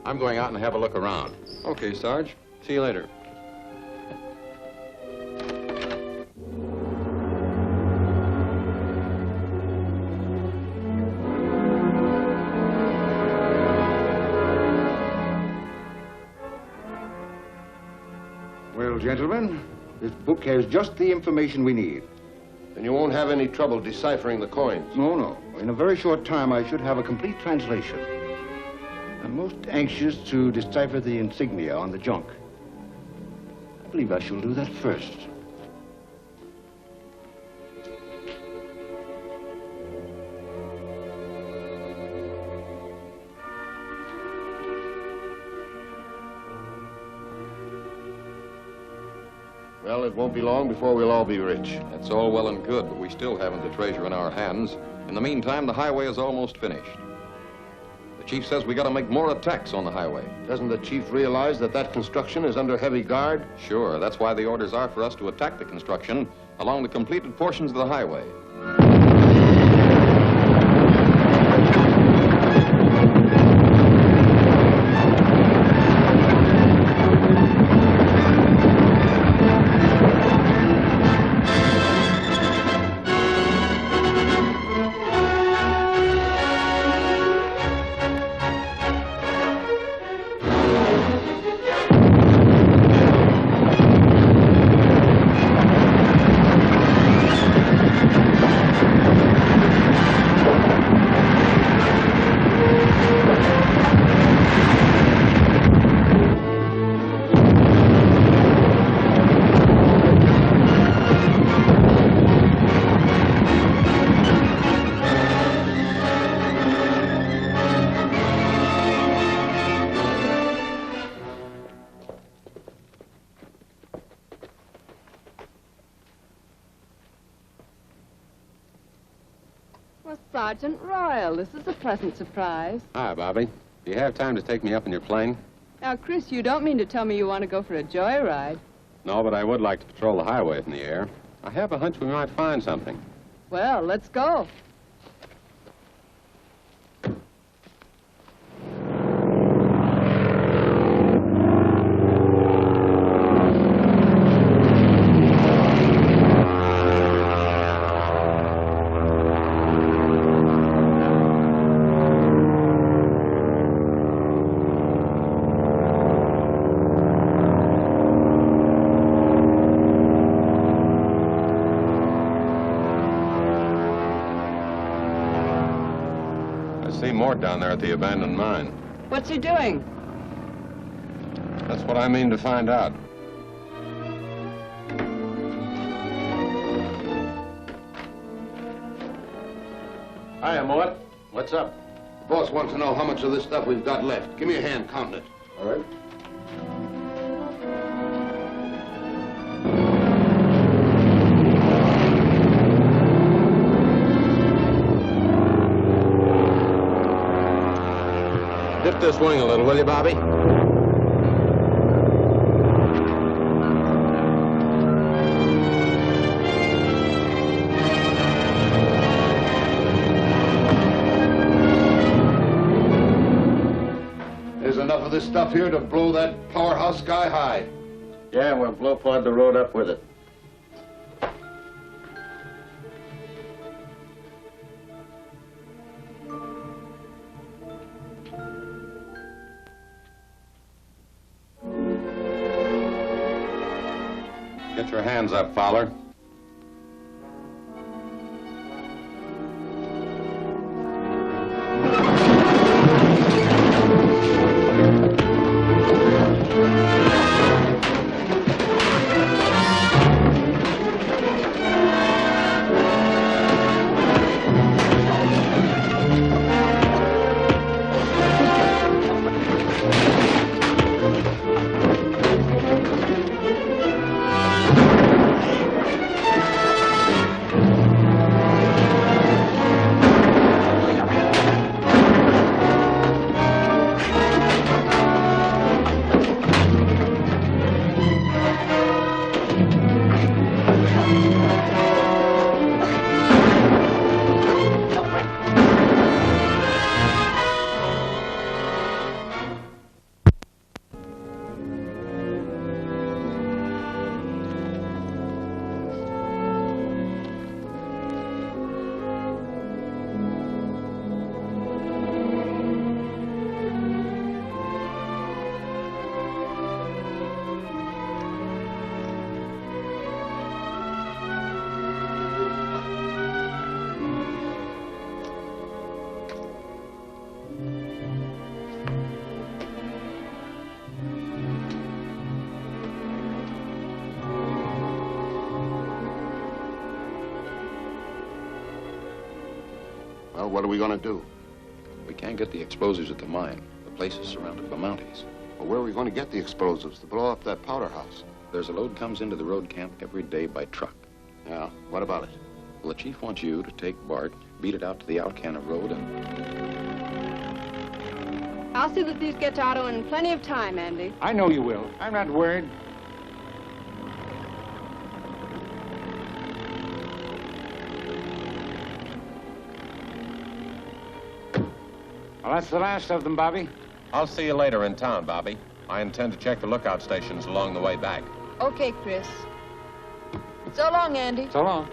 I'm going out and have a look around. Okay, Sarge. See you later. Well, gentlemen, this book has just the information we need. Then you won't have any trouble deciphering the coins. No. In a very short time, I should have a complete translation. I'm most anxious to decipher the insignia on the junk. I believe I shall do that first. Well, it won't be long before we'll all be rich. That's all well and good, but we still haven't the treasure in our hands. In the meantime, the highway is almost finished. The chief says we got to make more attacks on the highway. Doesn't the chief realize that that construction is under heavy guard? Sure, that's why the orders are for us to attack the construction along the completed portions of the highway. Well, Sergeant Royal, this is a pleasant surprise. Hi, Bobby. Do you have time to take me up in your plane? Now, Chris, you don't mean to tell me you want to go for a joyride. No, but I would like to patrol the highway from the air. I have a hunch we might find something. Well, let's go. Mort down there at the abandoned mine. What's he doing? That's what I mean to find out. Hiya, Mort. What's up? The boss wants to know how much of this stuff we've got left. Give me a hand counting it. All right. this wing a little, will you, Bobby? There's enough of this stuff here to blow that powerhouse sky high. Yeah, we'll blow part of the road up with it. Get your hands up, Fowler. Well, what are we going to do? We can't get the explosives at the mine. The place is surrounded by Mounties. Well, where are we going to get the explosives to blow up that powder house? There's a load comes into the road camp every day by truck. Yeah, what about it? Well, the chief wants you to take Bart, beat it out to the Alcan road, and... I'll see that these get to Otto in plenty of time, Andy. I know you will. I'm not worried. Well, that's the last of them, Bobby. I'll see you later in town, Bobby. I intend to check the lookout stations along the way back. Okay, Chris. So long, Andy. So long.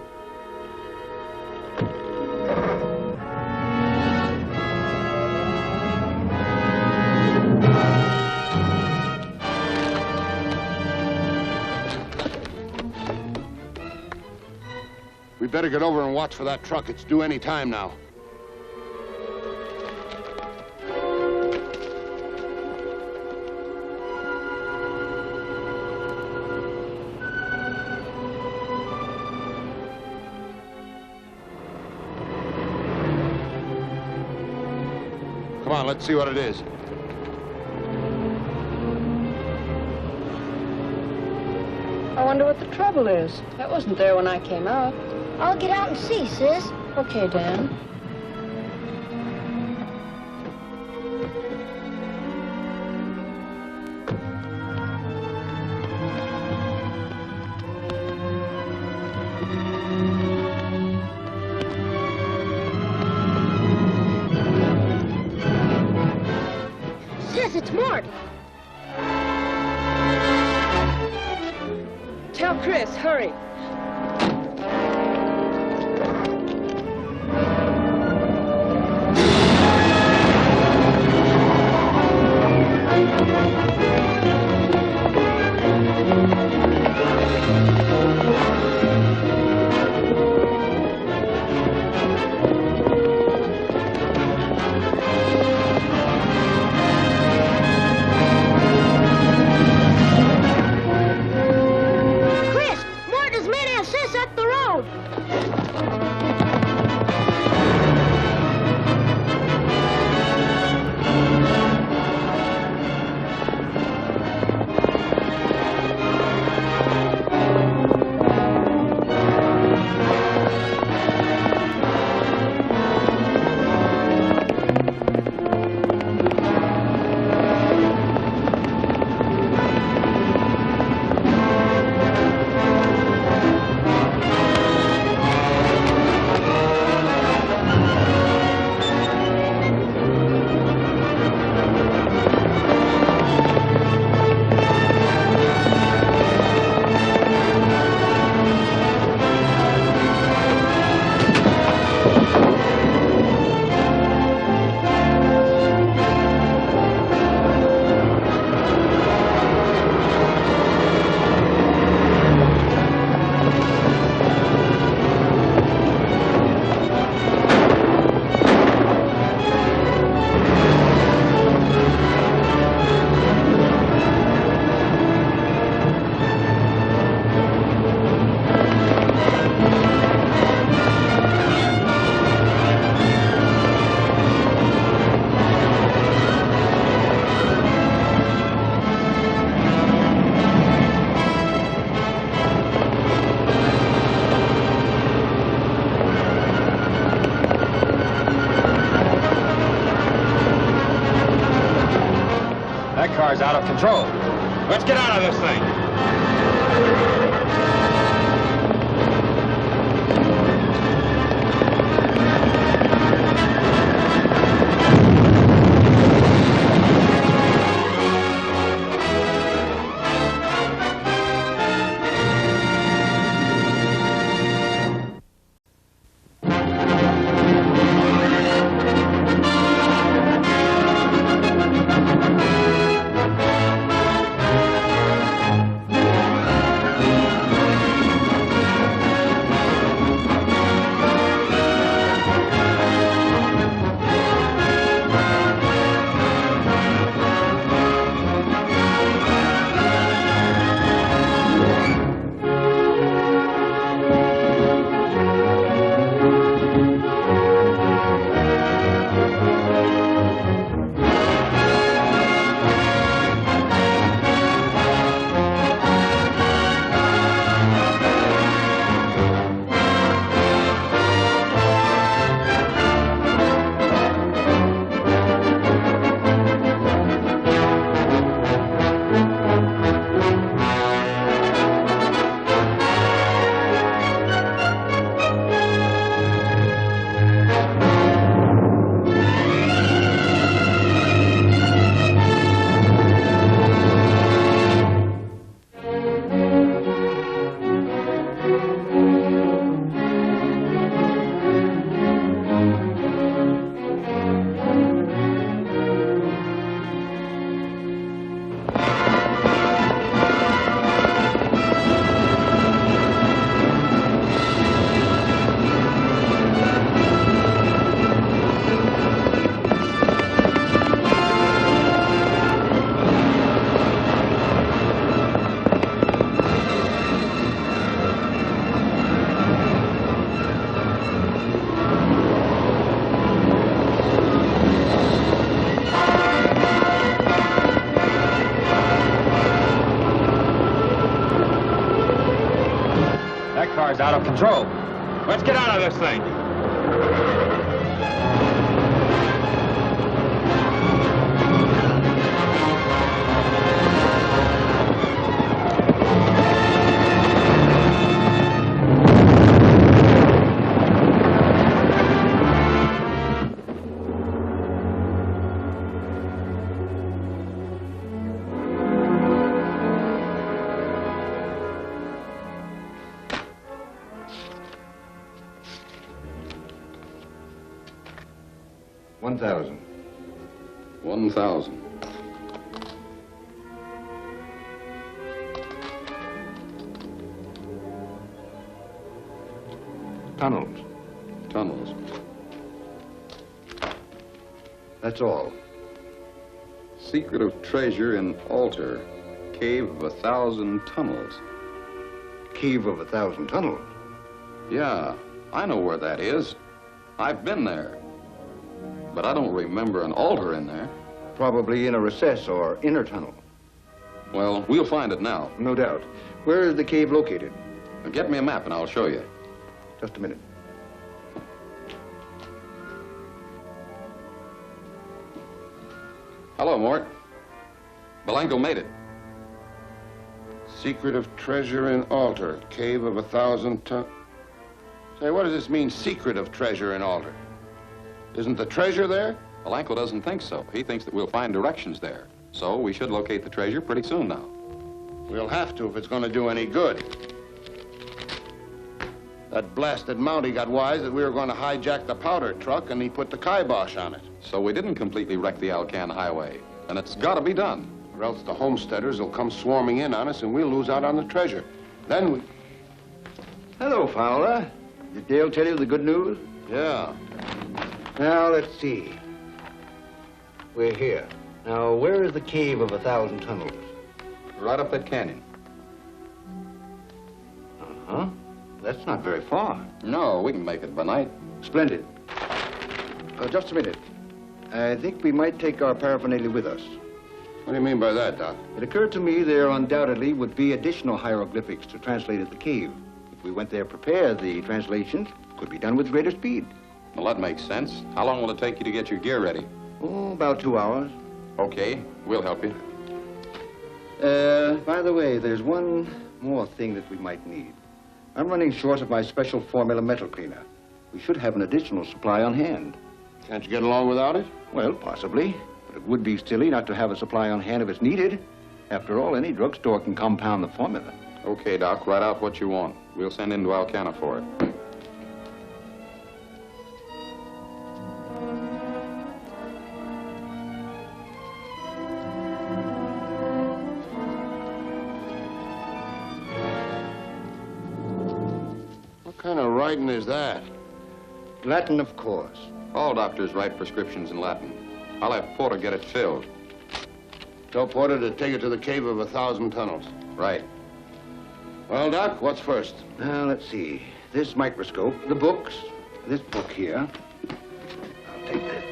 We better get over and watch for that truck. It's due any time now. Come on, let's see what it is. I wonder what the trouble is. That wasn't there when I came out. I'll get out and see, sis. Okay, Dan. Sis, it's Mort. Tell Chris, hurry. control. Let's get out of this thing. Car's out of control. Let's get out of this thing. $1,000. 1,000. Tunnels. Tunnels. That's all. Secret of treasure in altar. Cave of 1,000 tunnels. Cave of 1,000 tunnels? Yeah, I know where that is. I've been there. But I don't remember an altar in there. Probably in a recess or inner tunnel. Well, we'll find it now. No doubt. Where is the cave located? Now get me a map and I'll show you. Just a minute. Hello, Mort. Belanco made it. Secret of treasure in altar. Cave of 1,000 ton... Say, what does this mean, secret of treasure in altar? Isn't the treasure there? Belanco doesn't think so. He thinks that we'll find directions there. So we should locate the treasure pretty soon now. We'll have to if it's going to do any good. That blasted Mountie got wise that we were going to hijack the powder truck, and he put the kibosh on it. So we didn't completely wreck the Alcan highway, and it's got to be done. Or else the homesteaders will come swarming in on us, and we'll lose out on the treasure. Then we... Hello, Fowler. Did Dale tell you the good news? Yeah. Now, let's see. We're here. Now, where is the cave of 1,000 tunnels? Right up that canyon. Uh-huh. That's not very far. No, we can make it by night. Splendid. Just a minute. I think we might take our paraphernalia with us. What do you mean by that, Doc? It occurred to me there undoubtedly would be additional hieroglyphics to translate at the cave. If we went there prepared, the translations could be done with greater speed. Well, that makes sense. How long will it take you to get your gear ready? Oh, about 2 hours. Okay, we'll help you. By the way, there's one more thing that we might need. I'm running short of my special formula metal cleaner. We should have an additional supply on hand. Can't you get along without it? Well, possibly. But it would be silly not to have a supply on hand if it's needed. After all, any drugstore can compound the formula. Okay, Doc, write out what you want. We'll send in to Alcan for it. What kind of writing is that? Latin, of course. All doctors write prescriptions in Latin. I'll have Porter get it filled. Tell Porter to take it to the cave of 1,000 tunnels. Right. Well, Doc, what's first? Now, let's see. This microscope, the books, this book here. I'll take this.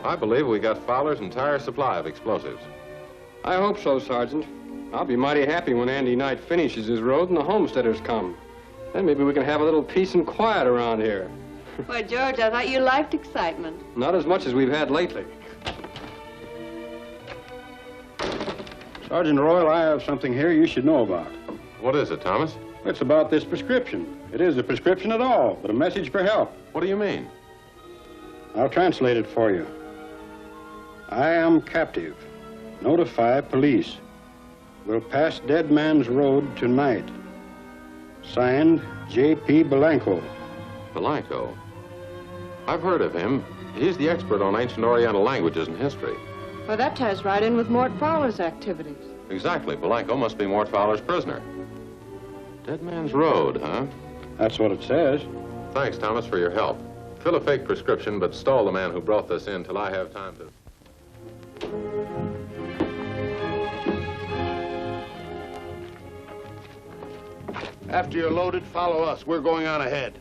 I believe we got Fowler's entire supply of explosives. I hope so, Sergeant. I'll be mighty happy when Andy Knight finishes his road and the homesteaders come. Then maybe we can have a little peace and quiet around here. Why, George, I thought you liked excitement. Not as much as we've had lately. Sergeant Royal, I have something here you should know about. What is it, Thomas? It's about this prescription. It is a prescription at all, but a message for help. What do you mean? I'll translate it for you. I am captive. Notify police. Will pass Dead Man's Road tonight. Signed, J.P. Belanco. Belanco? I've heard of him. He's the expert on ancient Oriental languages and history. Well, that ties right in with Mort Fowler's activities. Exactly. Belanco must be Mort Fowler's prisoner. Dead Man's Road, huh? That's what it says. Thanks, Thomas, for your help. Fill a fake prescription, but stall the man who brought this in till I have time to... After you're loaded, follow us. We're going on ahead.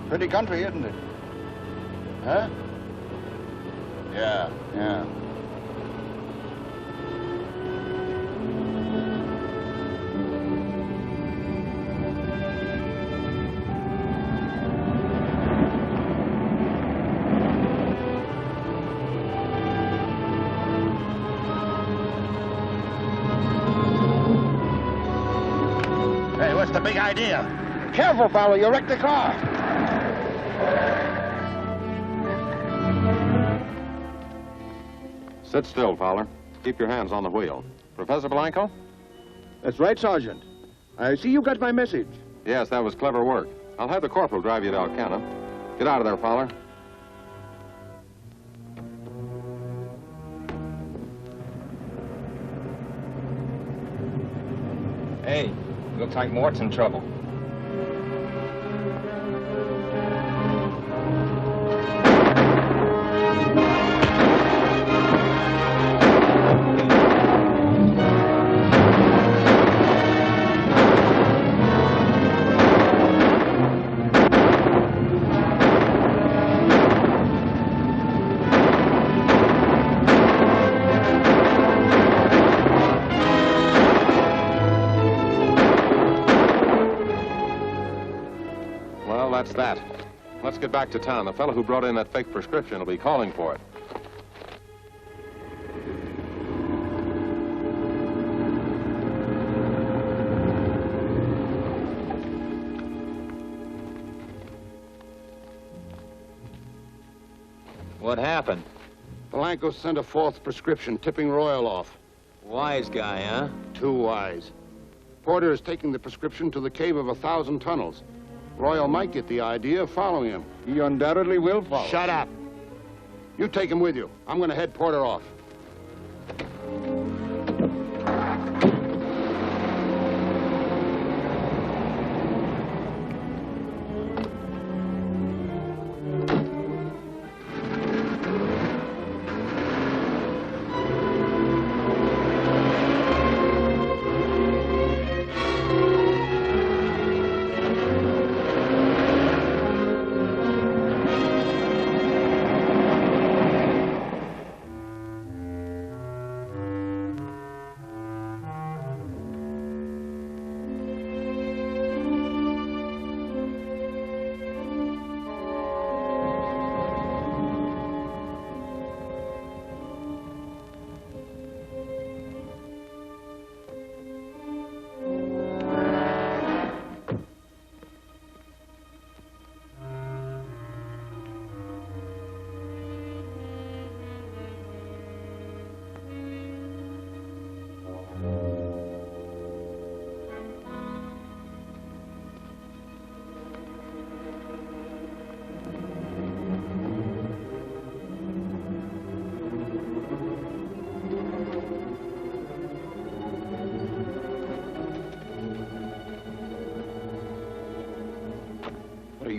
Pretty country, isn't it? Huh? Yeah. Hey, what's the big idea? Careful, Fowler, you'll wreck the car. Sit still, Fowler. Keep your hands on the wheel. Professor Belanco? That's right, Sergeant. I see you got my message. Yes, that was clever work. I'll have the corporal drive you to Alcana. Get out of there, Fowler. Hey, looks like Mort's in trouble. That's that. Let's get back to town. The fellow who brought in that fake prescription will be calling for it. What happened? Belanco sent a false prescription, tipping Royal off. Wise guy, huh? Too wise. Porter is taking the prescription to the cave of 1,000 tunnels. Royal might get the idea of following him. He undoubtedly will follow. Shut up. You take him with you. I'm going to head Porter off.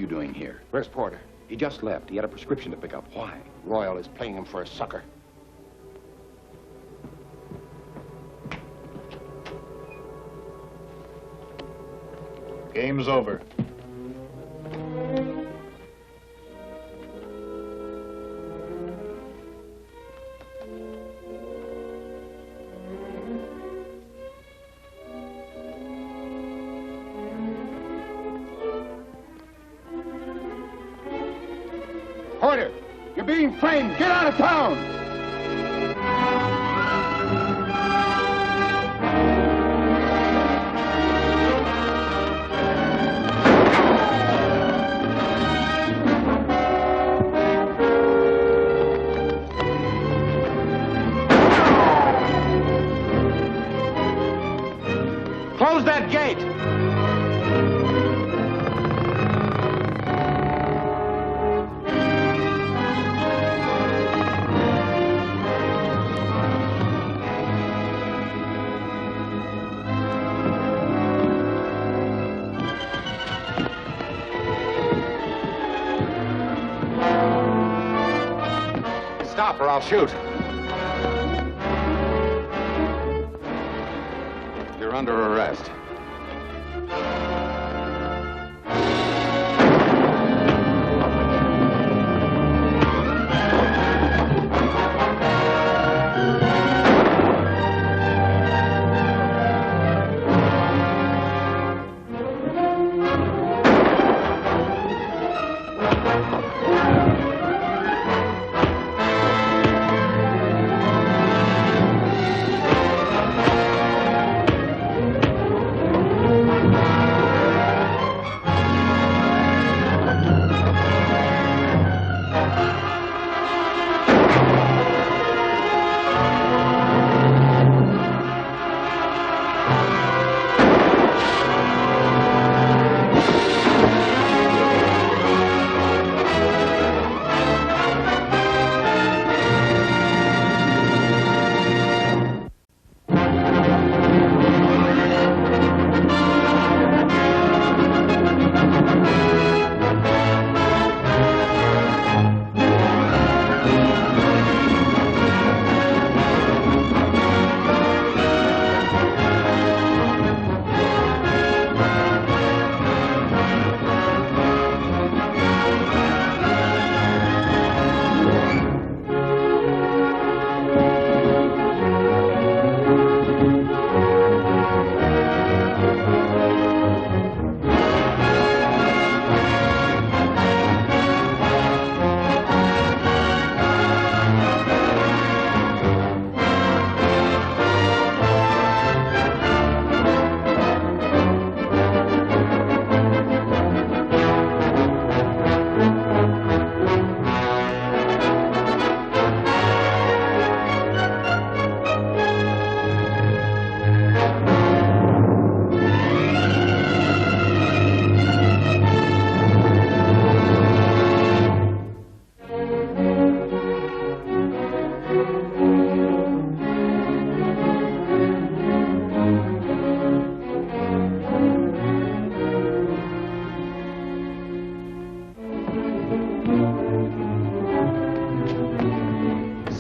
you doing here? Where's Porter? He just left. He had a prescription to pick up. Why? Royal is playing him for a sucker. Game's over. Porter, you're being framed. Get out of town! Close that gate! Stop or I'll shoot. You're under arrest.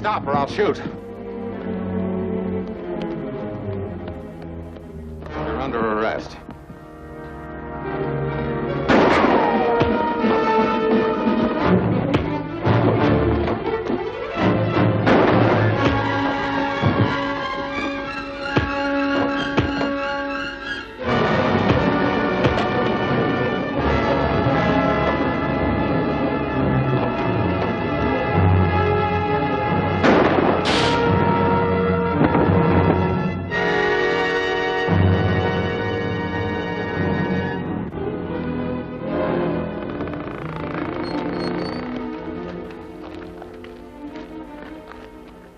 Stop or I'll shoot. You're under arrest.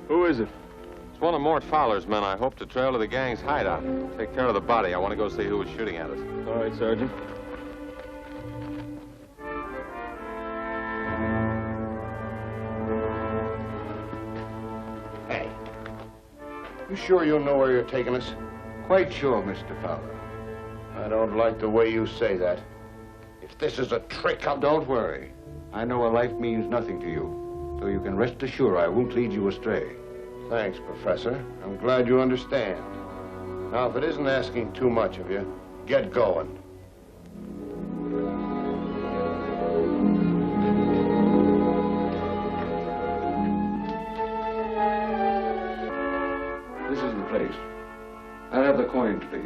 Who is it? It's one of Mort Fowler's men. I hope to trail to the gang's hideout. Take care of the body. I want to go see who was shooting at us. All right, Sergeant. Hey, you sure you know where you're taking us? Quite sure, Mr. Fowler. I don't like the way you say that. If this is a trick, I'll... Don't worry. I know a life means nothing to you, so you can rest assured I won't lead you astray. Thanks, Professor. I'm glad you understand. Now, if it isn't asking too much of you, get going. This is the place. I'll have the coins, please.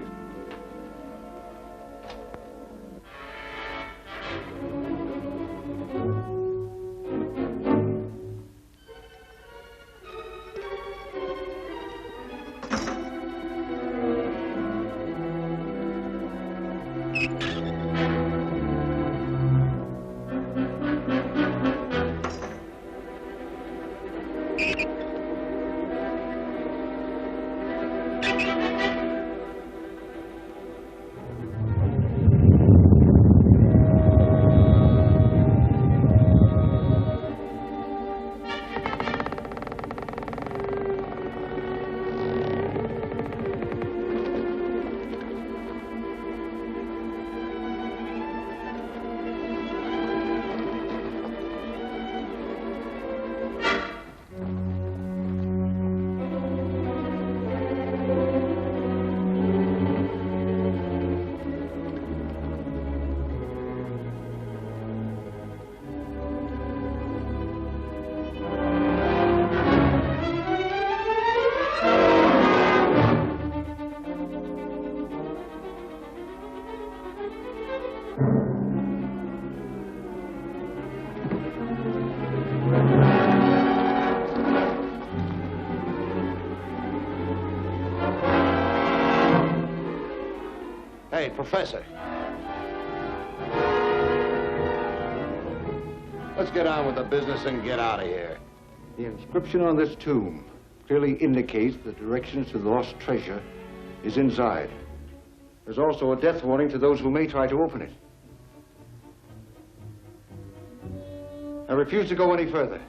Hey, Professor. Let's get on with the business and get out of here. The inscription on this tomb clearly indicates the directions to the lost treasure is inside. There's also a death warning to those who may try to open it. I refuse to go any further.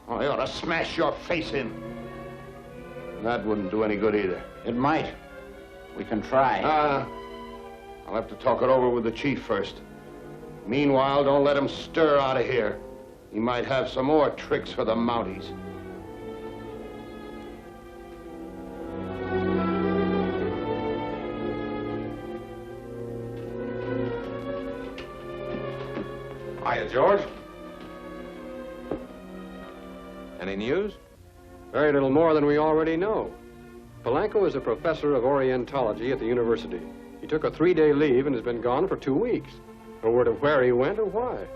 Oh, I ought to smash your face in. That wouldn't do any good either. It might. We can try. I'll have to talk it over with the chief first. Meanwhile, don't let him stir out of here. He might have some more tricks for the Mounties. Hiya, George. Any news? Very little more than we already know. Polanco is a professor of Orientology at the university. He took a 3-day leave and has been gone for 2 weeks. No word of where he went or why.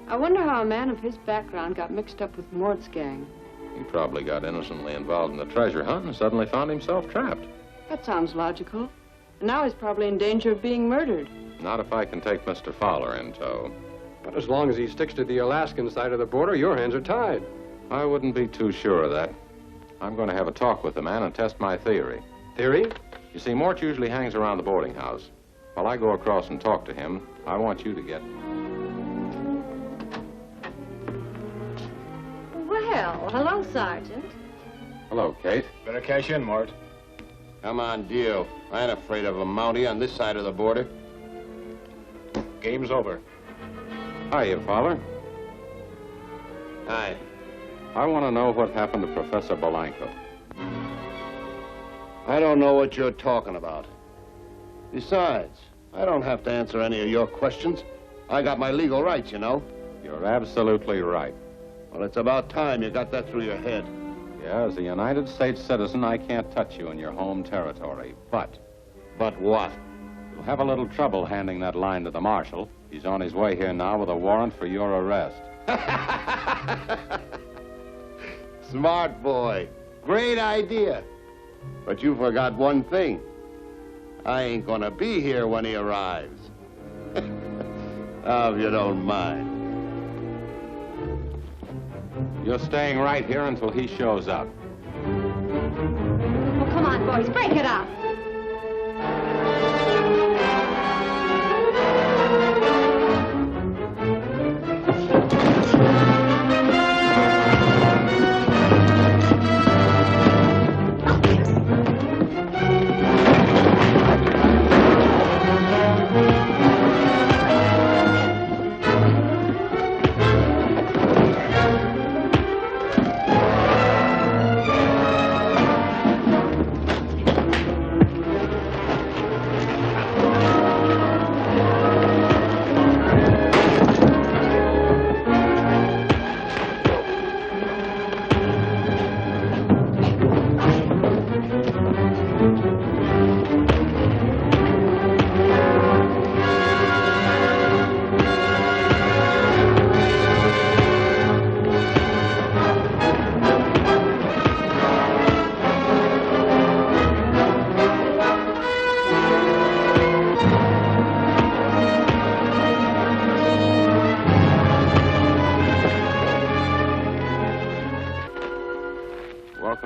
I wonder how a man of his background got mixed up with Mort's gang. He probably got innocently involved in the treasure hunt and suddenly found himself trapped. That sounds logical. And now he's probably in danger of being murdered. Not if I can take Mr. Fowler in tow. But as long as he sticks to the Alaskan side of the border, your hands are tied. I wouldn't be too sure of that. I'm going to have a talk with the man and test my theory. Theory? You see, Mort usually hangs around the boarding house. While I go across and talk to him, I want you to get... Well, hello, Sergeant. Hello, Kate. Better cash in, Mort. Come on, deal. I ain't afraid of a Mountie on this side of the border. Game's over. Hiya, Fowler. Hi. I want to know what happened to Professor Polanco. I don't know what you're talking about. Besides, I don't have to answer any of your questions. I got my legal rights, you know. You're absolutely right. Well, it's about time you got that through your head. Yeah, as a United States citizen, I can't touch you in your home territory. But what? you'll have a little trouble handing that line to the marshal. He's on his way here now with a warrant for your arrest. Smart boy. Great idea. But you forgot one thing. I ain't gonna be here when he arrives. Oh, if you don't mind. You're staying right here until he shows up. Oh, come on, boys, break it up.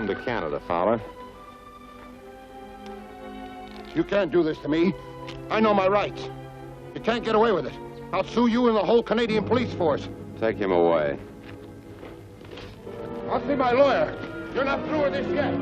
Welcome to Canada, Fowler. You can't do this to me. I know my rights. You can't get away with it. I'll sue you and the whole Canadian police force. Take him away. I'll see my lawyer. You're not through with this yet.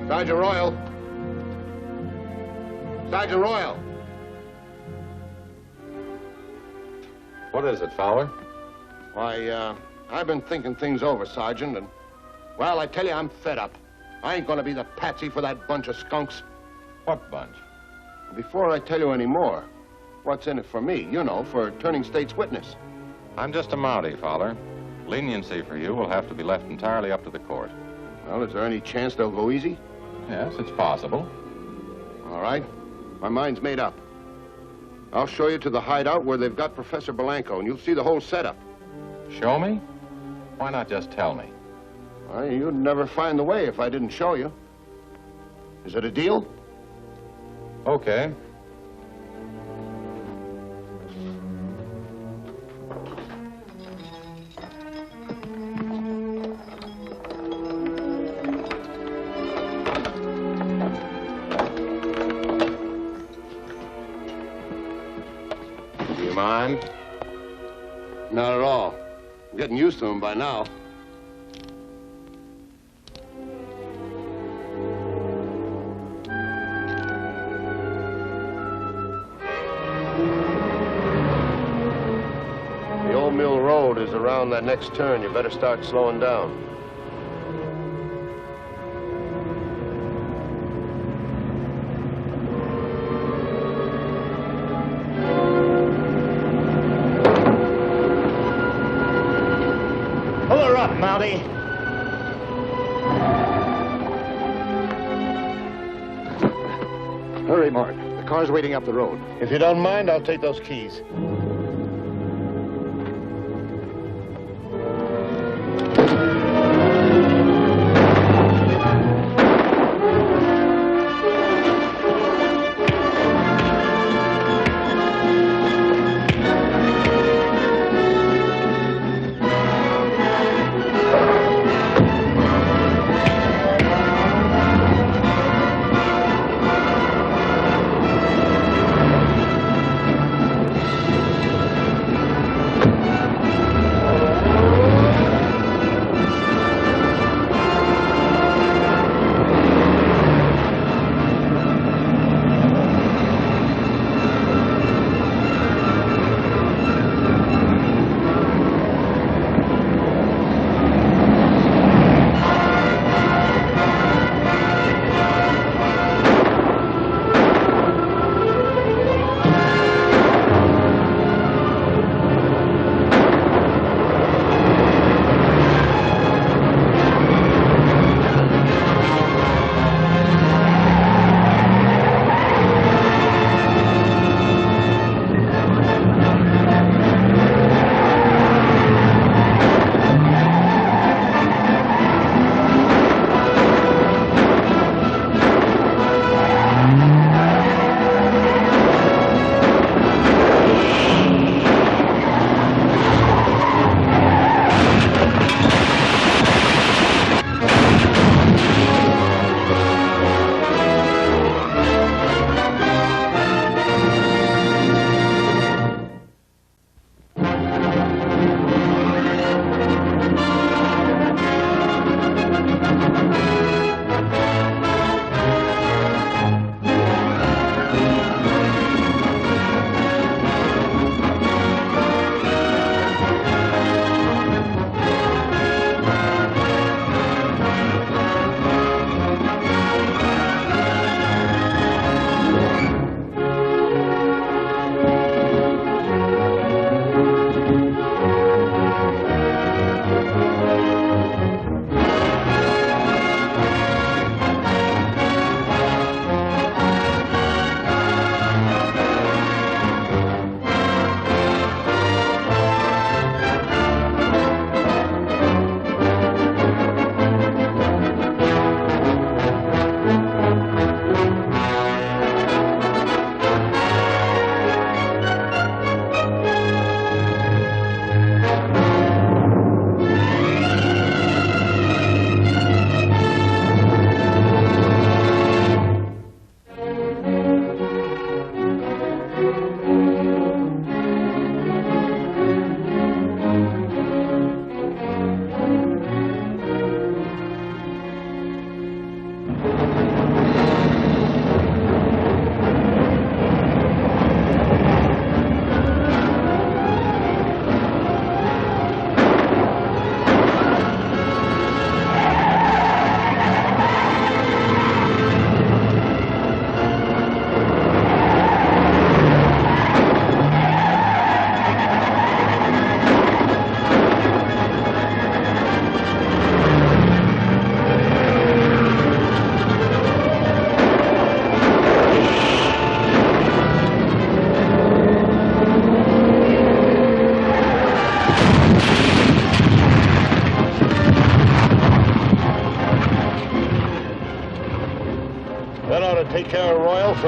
Sergeant Royal. Sergeant Royal. What is it, Fowler? Why, I've been thinking things over, Sergeant, and, well, I tell you, I'm fed up. I ain't gonna be the patsy for that bunch of skunks. What bunch? Before I tell you any more, what's in it for me, you know, for turning state's witness? I'm just a Mountie, Fowler. Leniency for you will have to be left entirely up to the court. Well, is there any chance they'll go easy? Yes, it's possible. All right. My mind's made up. I'll show you to the hideout where they've got Professor Blanco, and you'll see the whole setup. Show me? Why not just tell me? Well, you'd never find the way if I didn't show you. Is it a deal? Okay. Mind? Not at all. I'm getting used to him by now. The Old Mill Road is around that next turn. You better start slowing down. Mountie. Hurry, Mark. The car's waiting up the road. If you don't mind, I'll take those keys.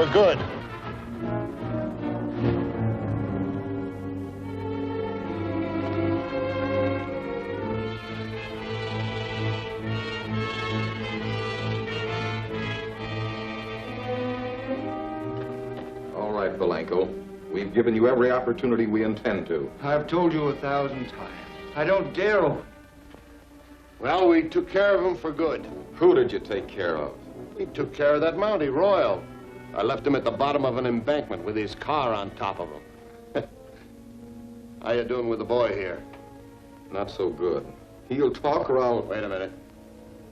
for good. All right, Belenko. We've given you every opportunity we intend to. I've told you 1,000 times. I don't dare. Well, we took care of him for good. Who did you take care of? We took care of that Mountie, Royal. I left him at the bottom of an embankment with his car on top of him. How you doing with the boy here? Not so good. He'll talk or I'll... Wait a minute.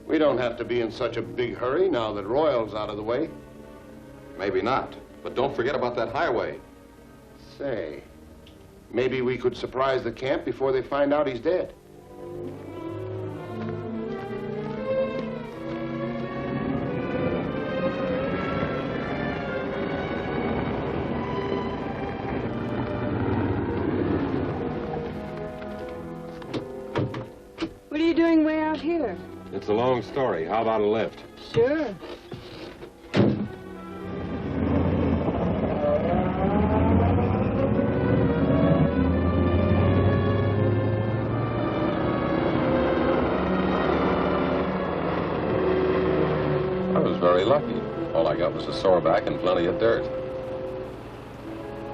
We don't have to be in such a big hurry now that Royal's out of the way. Maybe not. But don't forget about that highway. Say, maybe we could surprise the camp before they find out he's dead. What are you doing way out here? It's a long story. How about a lift? Sure. Very lucky. All I got was a sore back and plenty of dirt.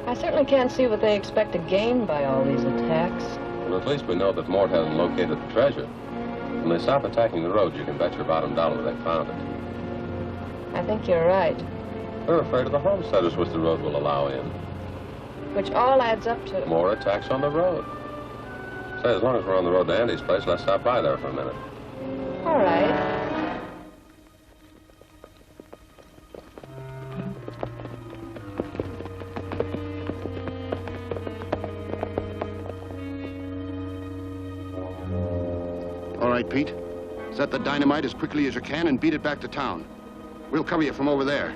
I certainly can't see what they expect to gain by all these attacks. Well, at least we know that Mort hasn't located the treasure. When they stop attacking the road, you can bet your bottom dollar they found it. I think you're right. They're afraid of the homesteaders, which the road will allow in. Which all adds up to... More attacks on the road. Say, as long as we're on the road to Andy's place, let's stop by there for a minute. All right. All right, Pete. Set the dynamite as quickly as you can and beat it back to town. We'll cover you from over there.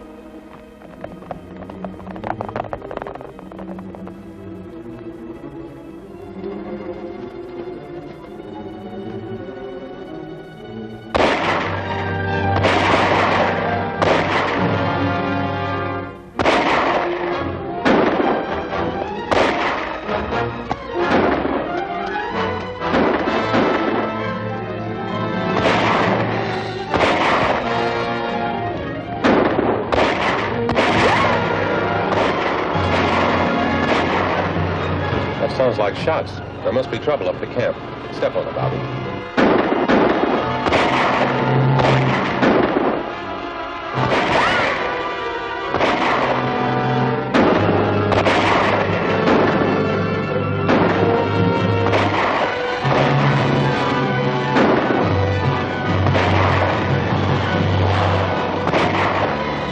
Sounds like shots. There must be trouble up the camp. Step on it, Bobby.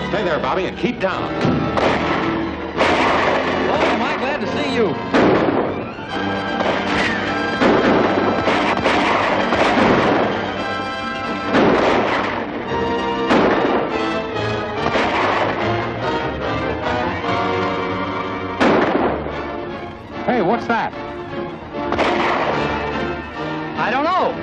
Stay there, Bobby, and keep down. Oh, am I glad to see you. Hey, what's that? I don't know.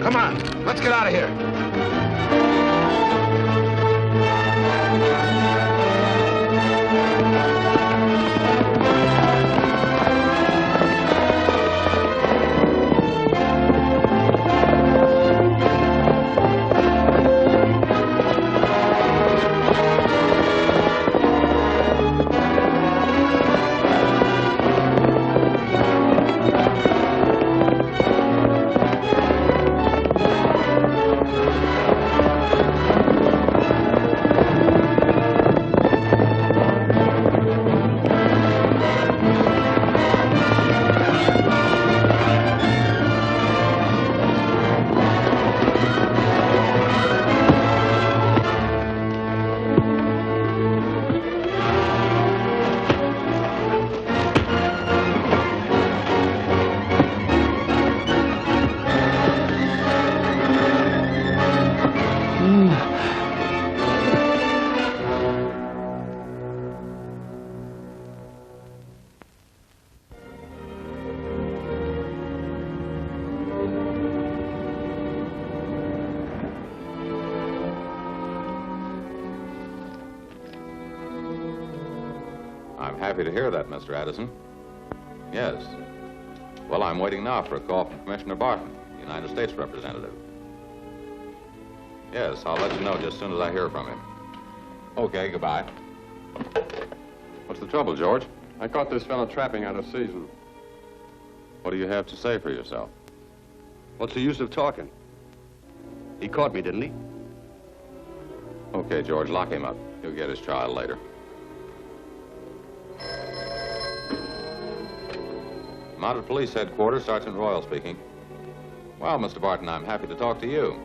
Come on, let's get out of here. I'm happy to hear that, Mr. Addison. Yes. Well, I'm waiting now for a call from Commissioner Barton, United States representative. Yes, I'll let you know just as soon as I hear from him. Okay, goodbye. What's the trouble, George? I caught this fellow trapping out of season. What do you have to say for yourself? What's the use of talking? He caught me, didn't he? Okay, George, lock him up. He'll get his trial later. Mounted Police Headquarters, Sergeant Royal speaking. Well, Mr. Barton, I'm happy to talk to you.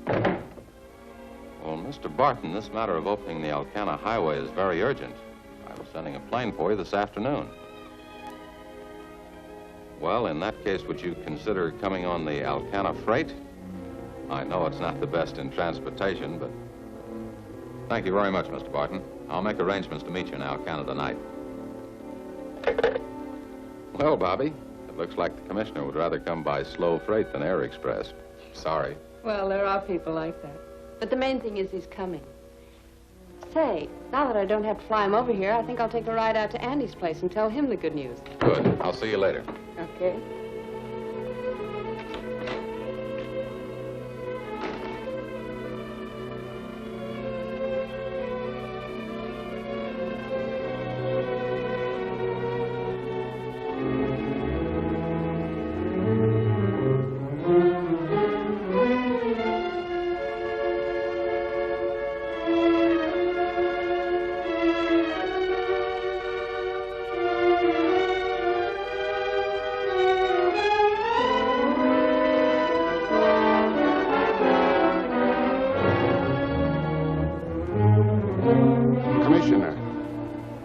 Well, Mr. Barton, this matter of opening the Alcan Highway is very urgent. I was sending a plane for you this afternoon. Well, in that case, would you consider coming on the Alcan freight? I know it's not the best in transportation, but... Thank you very much, Mr. Barton. I'll make arrangements to meet you in Alcan tonight. Well, Bobby, it looks like the commissioner would rather come by slow freight than air express. Sorry. Well, there are people like that. But the main thing is he's coming. Say, now that I don't have to fly him over here, I think I'll take a ride out to Andy's place and tell him the good news. Good. I'll see you later. Okay.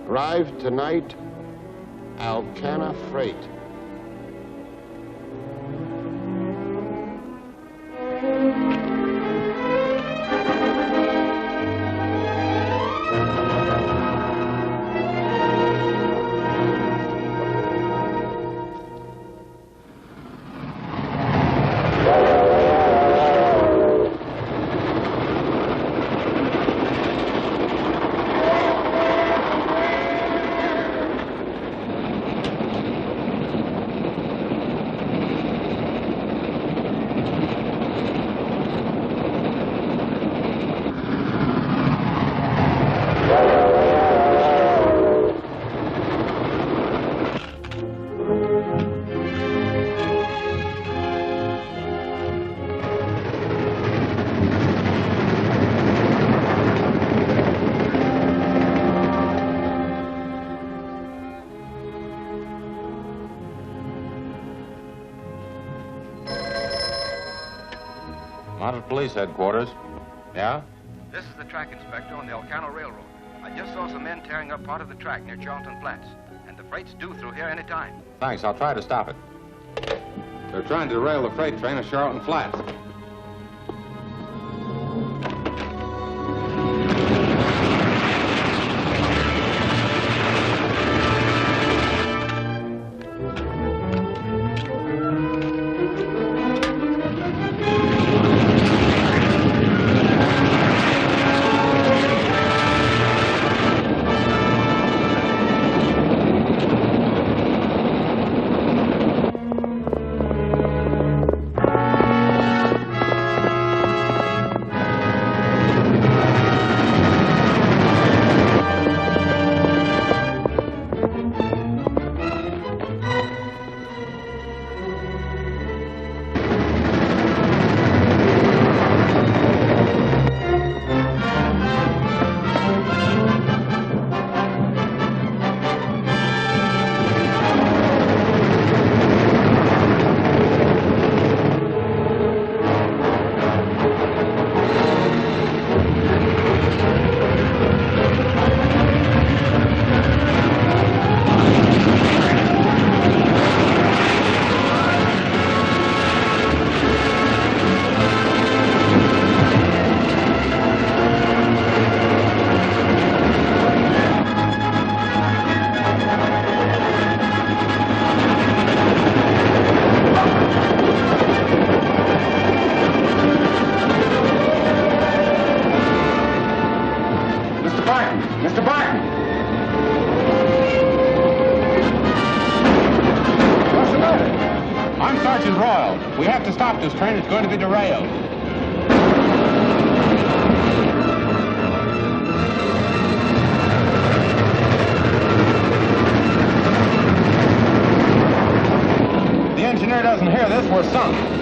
Arrived tonight, Alcan Freight. Mounted Police Headquarters. Yeah? This is the track inspector on the Alcan Railroad. I just saw some men tearing up part of the track near Charlton Flats. And the freight's due through here any time. Thanks. I'll try to stop it. They're trying to derail the freight train at Charlton Flats. this train is going to be derailed. The engineer doesn't hear this, we're sunk.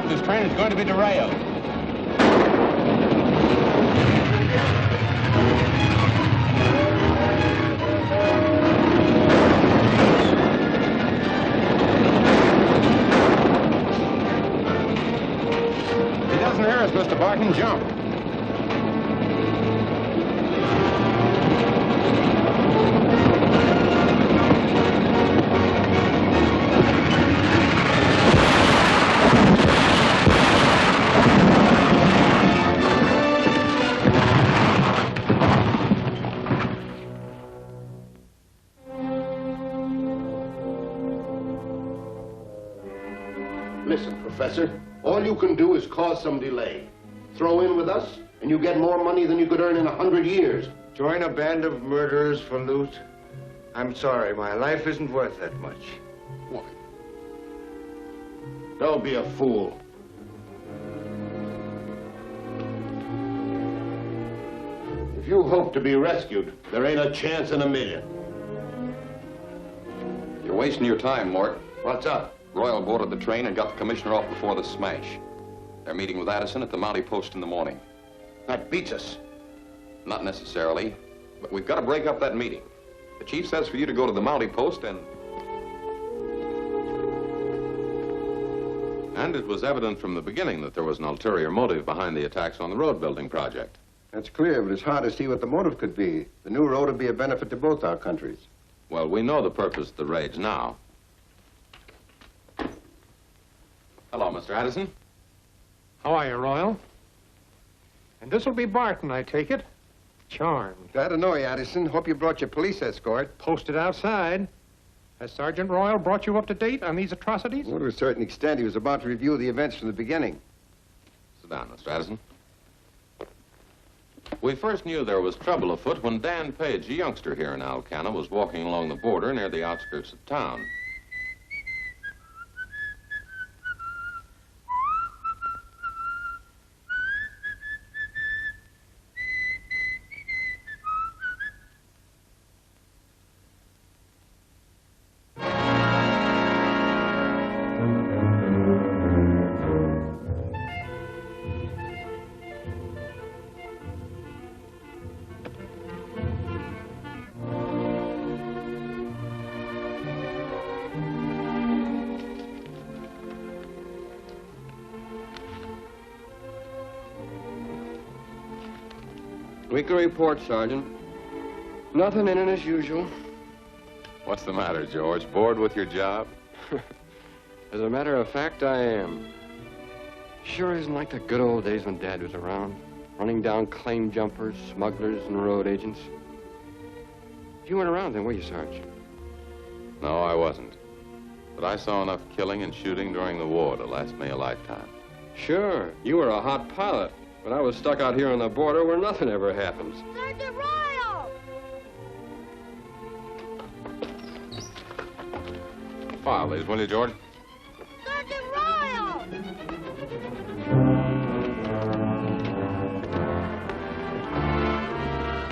This train is going to be derailed. He doesn't hear us, Mr. Barton. Jump. Listen, Professor, all you can do is cause some delay. Throw in with us, and you get more money than you could earn in 100 years. Join a band of murderers for loot? I'm sorry, my life isn't worth that much. Why? Don't be a fool. If you hope to be rescued, there ain't a chance in a million. You're wasting your time, Mort. What's up? Royal boarded the train and got the commissioner off before the smash. They're meeting with Addison at the Mountie Post in the morning. That beats us. Not necessarily, but we've got to break up that meeting. The chief says for you to go to the Mountie Post and it was evident from the beginning that there was an ulterior motive behind the attacks on the road building project. That's clear, but it's hard to see what the motive could be. The new road would be a benefit to both our countries. Well, we know the purpose of the raids now. Hello, Mr. Addison. How are you, Royal? And this'll be Barton, I take it? Charmed. Glad to know you, Addison. Hope you brought your police escort. Posted outside. Has Sergeant Royal brought you up to date on these atrocities? Well, to a certain extent, he was about to review the events from the beginning. Sit down, Mr. Addison. We first knew there was trouble afoot when Dan Page, a youngster here in Alcan, was walking along the border near the outskirts of town. Weekly report, Sergeant. Nothing in it as usual. What's the matter, George? Bored with your job? As a matter of fact, I am. Sure isn't like the good old days when Dad was around, running down claim jumpers, smugglers, and road agents. You weren't around then, were you, Sarge? No, I wasn't. But I saw enough killing and shooting during the war to last me a lifetime. Sure, you were a hot pilot, but I was stuck out here on the border where nothing ever happens. Sergeant Royal! File these, will you, George? Sergeant Royal!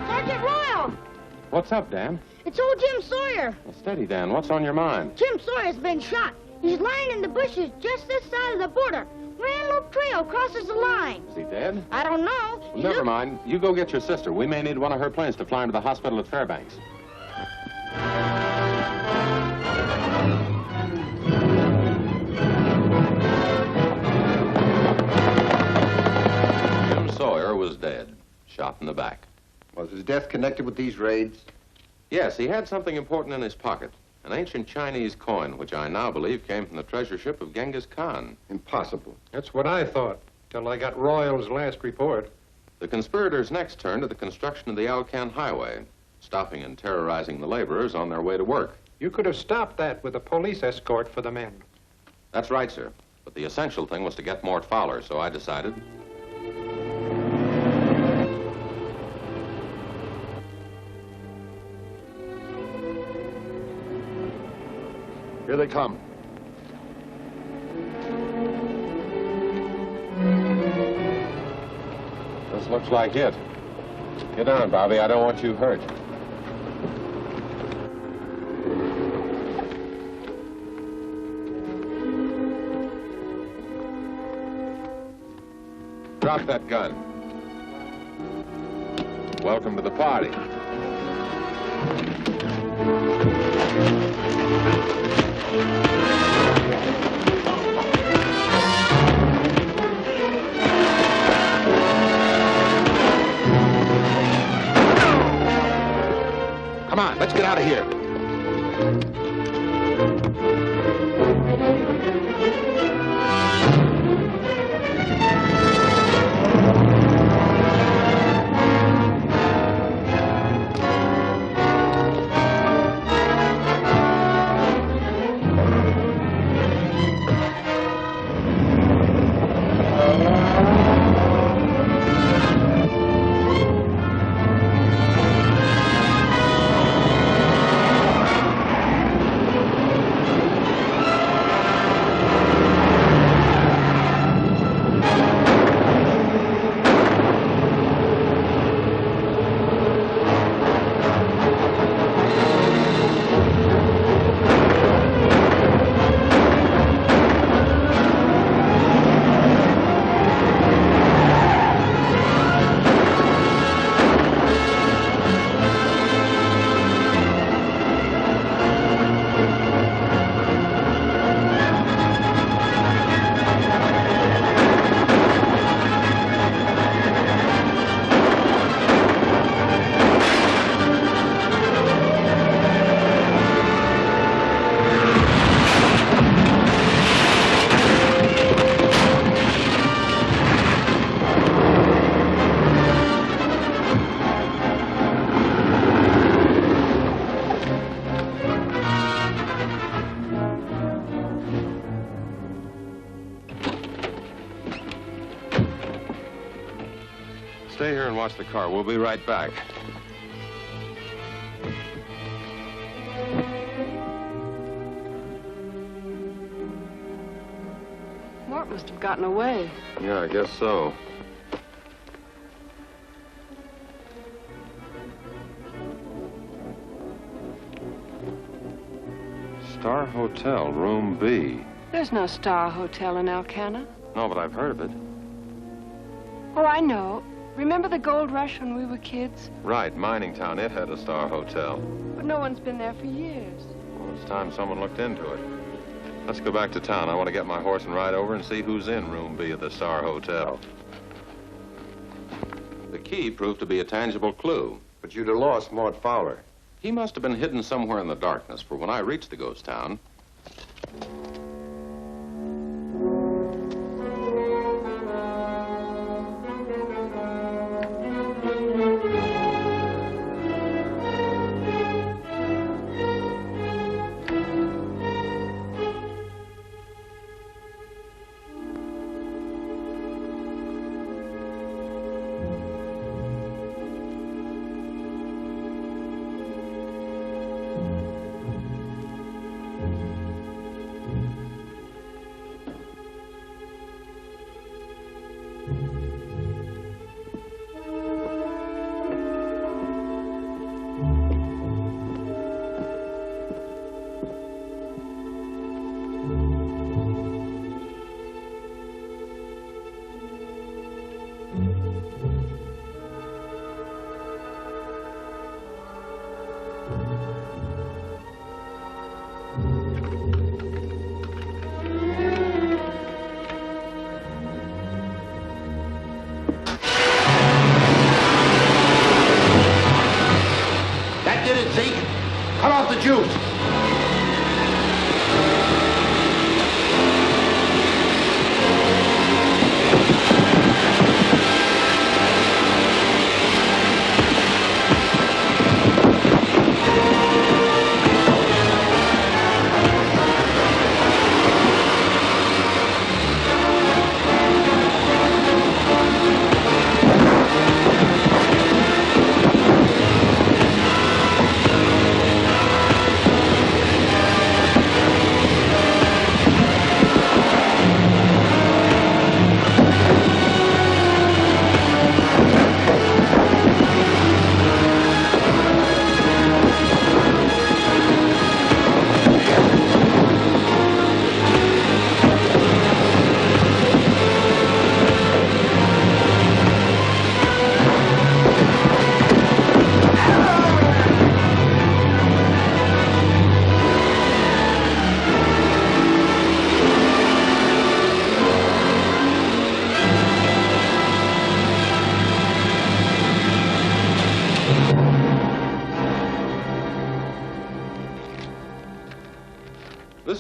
Sergeant Royal! What's up, Dan? It's old Jim Sawyer. Well, steady, Dan. What's on your mind? Jim Sawyer's been shot. He's lying in the bushes just this side of the border. Antelope Trail crosses the line. Is he dead? I don't know. Well, never mind. You go get your sister. We may need one of her planes to fly him to the hospital at Fairbanks. Jim Sawyer was dead, shot in the back. Was his death connected with these raids? Yes, he had something important in his pocket. An ancient Chinese coin, which I now believe came from the treasure ship of Genghis Khan. Impossible. That's what I thought, till I got Royal's last report. The conspirators next turned to the construction of the Alcan highway, stopping and terrorizing the laborers on their way to work. You could have stopped that with a police escort for the men. That's right, sir. But the essential thing was to get Mort Fowler, so I decided... Here they come. This looks like it. Get down, Bobby. I don't want you hurt. Drop that gun. Welcome to the party. Come on, let's get out of here. Stay here and watch the car. We'll be right back. Mort must have gotten away. Yeah, I guess so. Star Hotel, room B. There's no Star Hotel in Alcana. No, but I've heard of it. Oh, I know. Remember the gold rush when we were kids? Right, mining town. It had a Star Hotel. But no one's been there for years. Well, it's time someone looked into it. Let's go back to town. I want to get my horse and ride over and see who's in room B at the Star Hotel. The key proved to be a tangible clue. But you'd have lost Mort Fowler. He must have been hidden somewhere in the darkness, for when I reached the ghost town,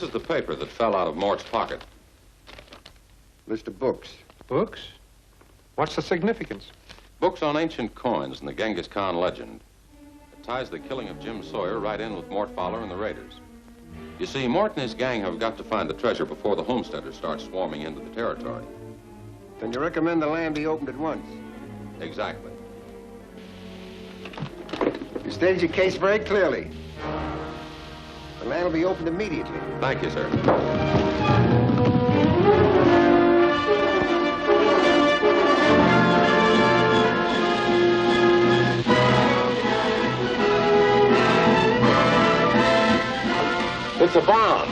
this is the paper that fell out of Mort's pocket. List of books. Books? What's the significance? Books on ancient coins and the Genghis Khan legend. It ties the killing of Jim Sawyer right in with Mort Fowler and the raiders. You see, Mort and his gang have got to find the treasure before the homesteaders start swarming into the territory. Then you recommend the land be opened at once? Exactly. You stated your case very clearly. The land will be opened immediately. Thank you, sir. It's a bomb.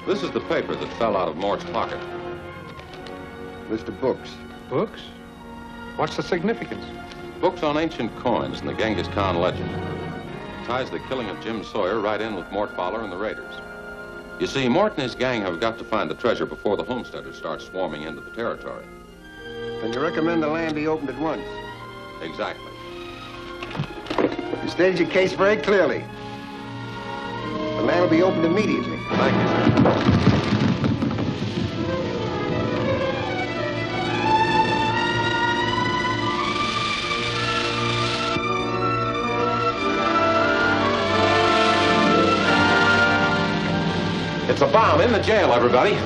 This is the paper that fell out of Mort's pocket. Mr. Books. Books? What's the significance? Books on ancient coins and the Genghis Khan legend. Ties the killing of Jim Sawyer right in with Mort Fowler and the raiders. You see, Mort and his gang have got to find the treasure before the homesteaders start swarming into the territory. Then you recommend the land be opened at once? Exactly. You stated your case very clearly. The land will be opened immediately. Thank you, sir. It's a bomb. In the jail, everybody.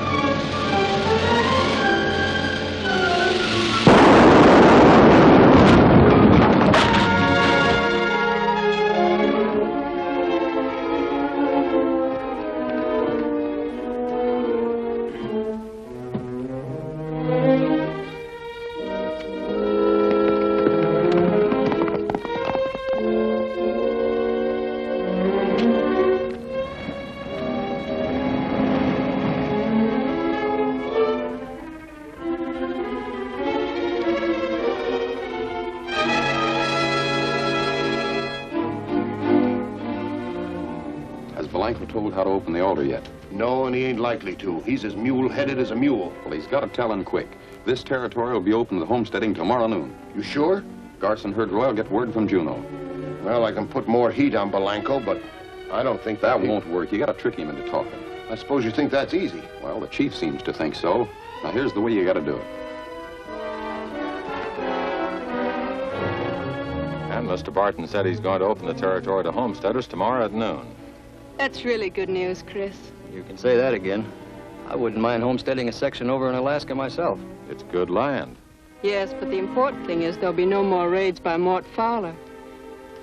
Told how to open the altar yet? No, and he ain't likely to. He's as mule-headed as a mule. Well, he's got to tell him quick. This territory will be open to the homesteading tomorrow noon. You sure? Garson heard Royal get word from Juneau. Well, I can put more heat on Blanco, but I don't think that won't work. You got to trick him into talking. I suppose you think that's easy. Well, the chief seems to think so. Now, here's the way you got to do it. And Mr. Barton said he's going to open the territory to homesteaders tomorrow at noon. That's really good news, Chris. You can say that again. I wouldn't mind homesteading a section over in Alaska myself. It's good land. Yes, but the important thing is there'll be no more raids by Mort Fowler.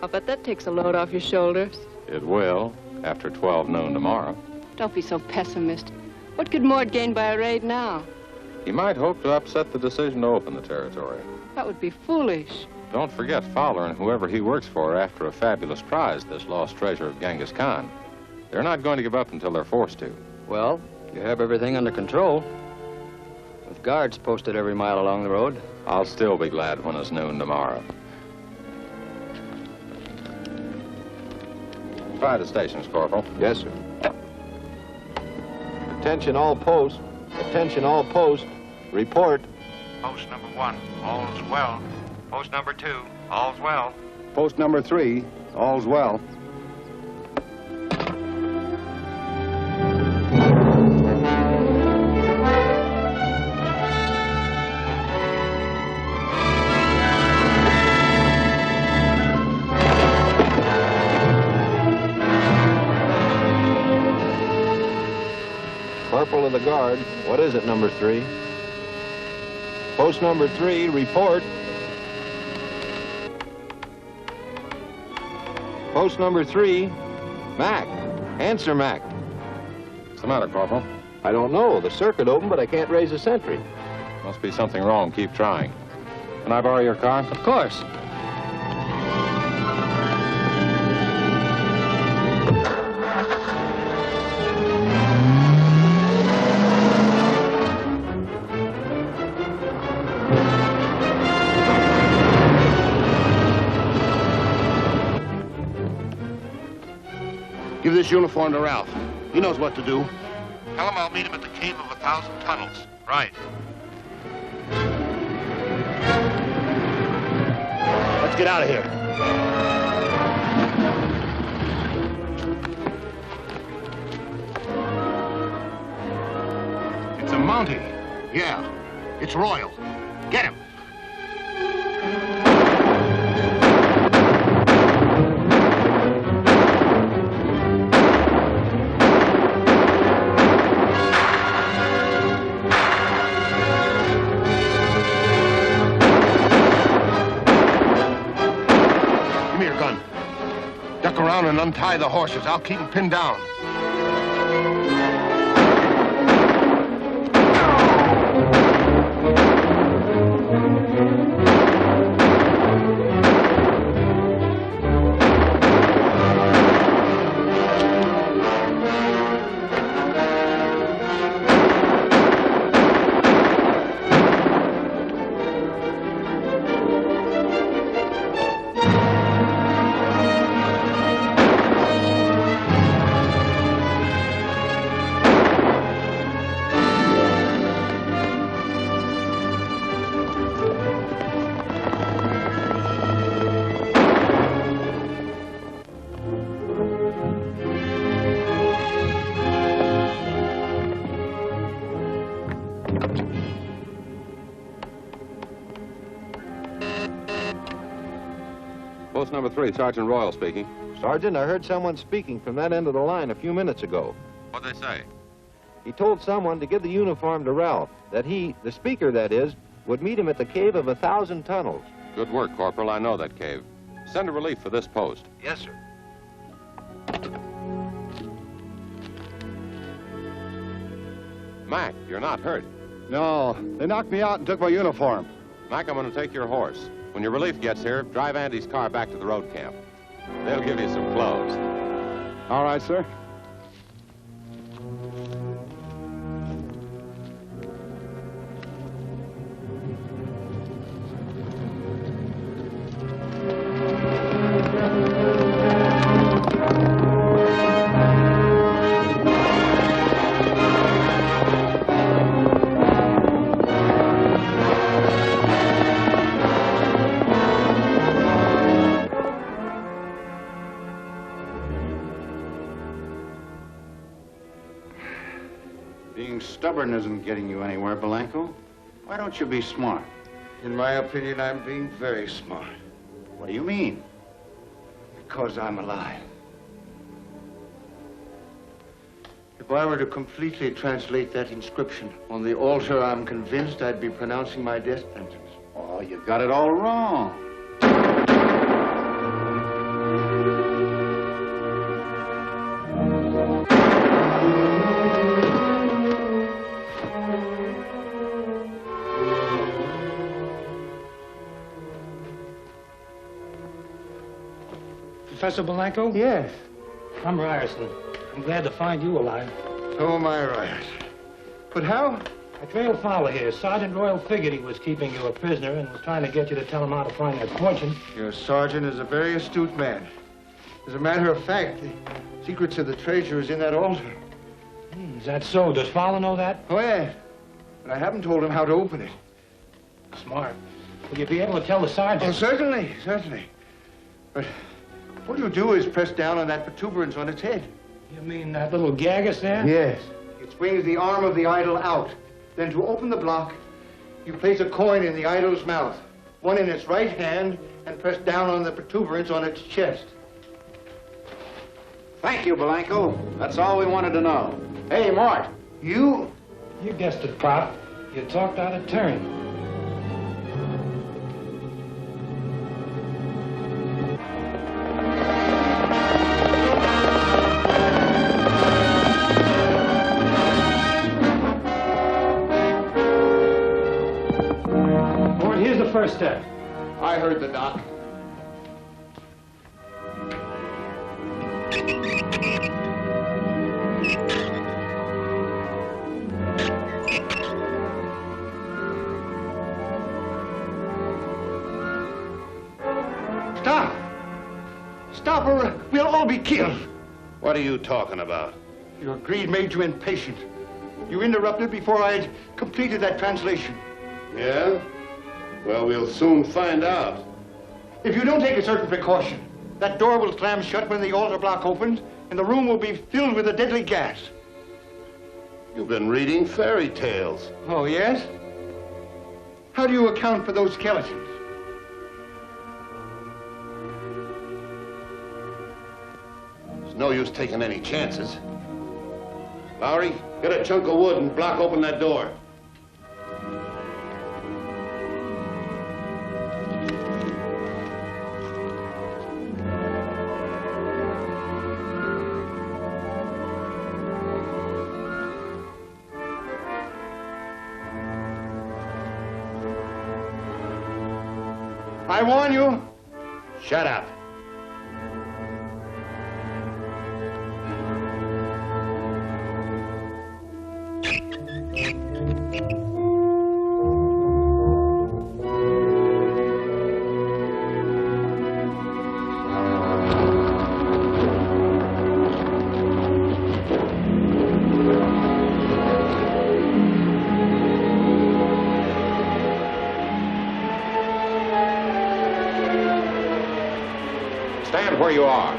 I'll bet that takes a load off your shoulders. It will, after 12 noon tomorrow. Don't be so pessimistic. What could Mort gain by a raid now? He might hope to upset the decision to open the territory. That would be foolish. Don't forget, Fowler and whoever he works for are after a fabulous prize, this lost treasure of Genghis Khan. They're not going to give up until they're forced to. Well, you have everything under control. With guards posted every mile along the road. I'll still be glad when it's noon tomorrow. Try the stations, Corporal. Yes, sir. Attention all posts. Attention all posts. Report. Post number 1, all's well. Post number 2, all's well. Post number 3, all's well. Corporal of the guard, what is it, number 3? Post number 3, report. Post number 3, Mac. Answer, Mac. What's the matter, Corporal? I don't know. The circuit opened, but I can't raise a sentry. Must be something wrong. Keep trying. Can I borrow your car? Of course. Give this uniform to Ralph. He knows what to do. Tell him I'll meet him at the Cave of 1,000 Tunnels. Right. Let's get out of here. It's a Mountie. Yeah, it's Royal. Get him. Duck around and untie the horses. I'll keep them pinned down. number 3, Sergeant Royal speaking. Sergeant, I heard someone speaking from that end of the line a few minutes ago. What'd they say? He told someone to give the uniform to Ralph, that he, the speaker that is, would meet him at the cave of 1,000 tunnels. Good work, Corporal. I know that cave. Send a relief for this post. Yes, sir. Mac, you're not hurt. No, they knocked me out and took my uniform. Mac, I'm going to take your horse. When your relief gets here, drive Andy's car back to the road camp. They'll give you some clothes. All right, sir. Being stubborn isn't getting you anywhere, Blanco. Why don't you be smart? In my opinion, I'm being very smart. What do you mean? Because I'm alive. If I were to completely translate that inscription on the altar, I'm convinced I'd be pronouncing my death sentence. Oh, you got it all wrong. Professor Blanco? Yes. I'm Ryerson. I'm glad to find you alive. So am I, Ryerson. But how? I trailed Fowler here. Sergeant Royal figured he was keeping you a prisoner and was trying to get you to tell him how to find that fortune. Your sergeant is a very astute man. As a matter of fact, the secrets of the treasure is in that altar. Is that so? Does Fowler know that? Oh, yes. But I haven't told him how to open it. Smart. Will you be able to tell the sergeant? Oh, certainly, certainly. But what you do is press down on that protuberance on its head. You mean that little gagus there? Yes. It swings the arm of the idol out. Then to open the block, you place a coin in the idol's mouth, one in its right hand, and press down on the protuberance on its chest. Thank you, Blanco. That's all we wanted to know. Hey, Mort. You guessed it, Pop. You talked out of turn. First step. I heard the knock. Stop! Stop or we'll all be killed. What are you talking about? Your greed made you impatient. You interrupted before I'd completed that translation. Yeah? Well, we'll soon find out. If you don't take a certain precaution, that door will slam shut when the altar block opens, and the room will be filled with a deadly gas. You've been reading fairy tales. Oh, yes? How do you account for those skeletons? There's no use taking any chances. Lowry, get a chunk of wood and block open that door. I warn you. Shut up. Stand where you are.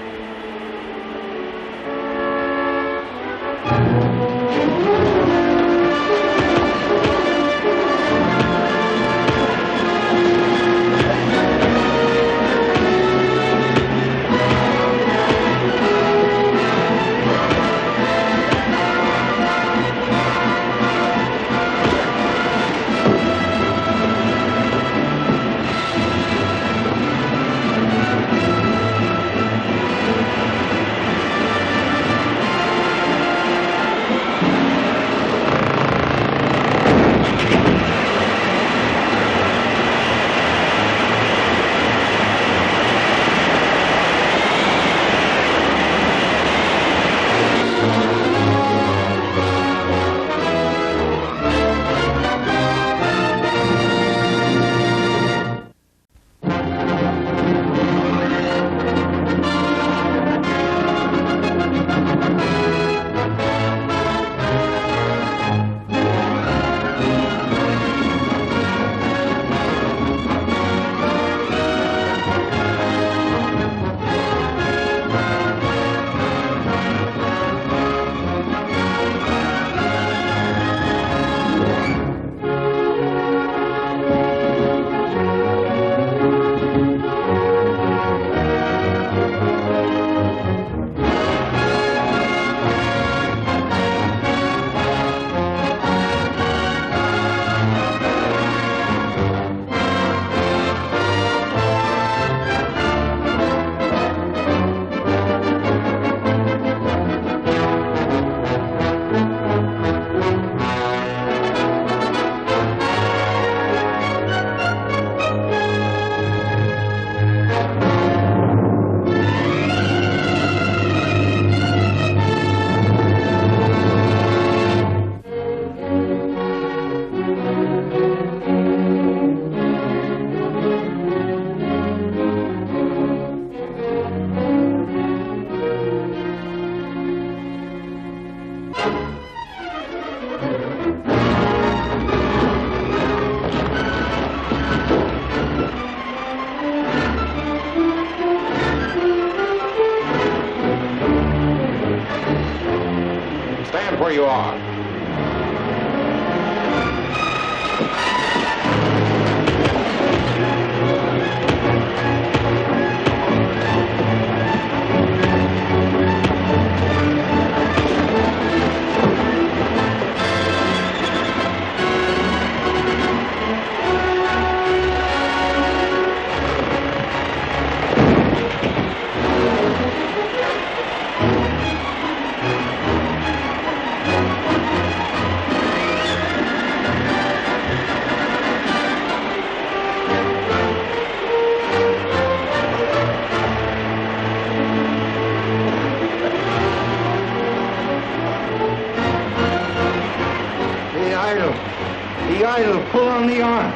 Stand where you are. The idol, pull on the arm.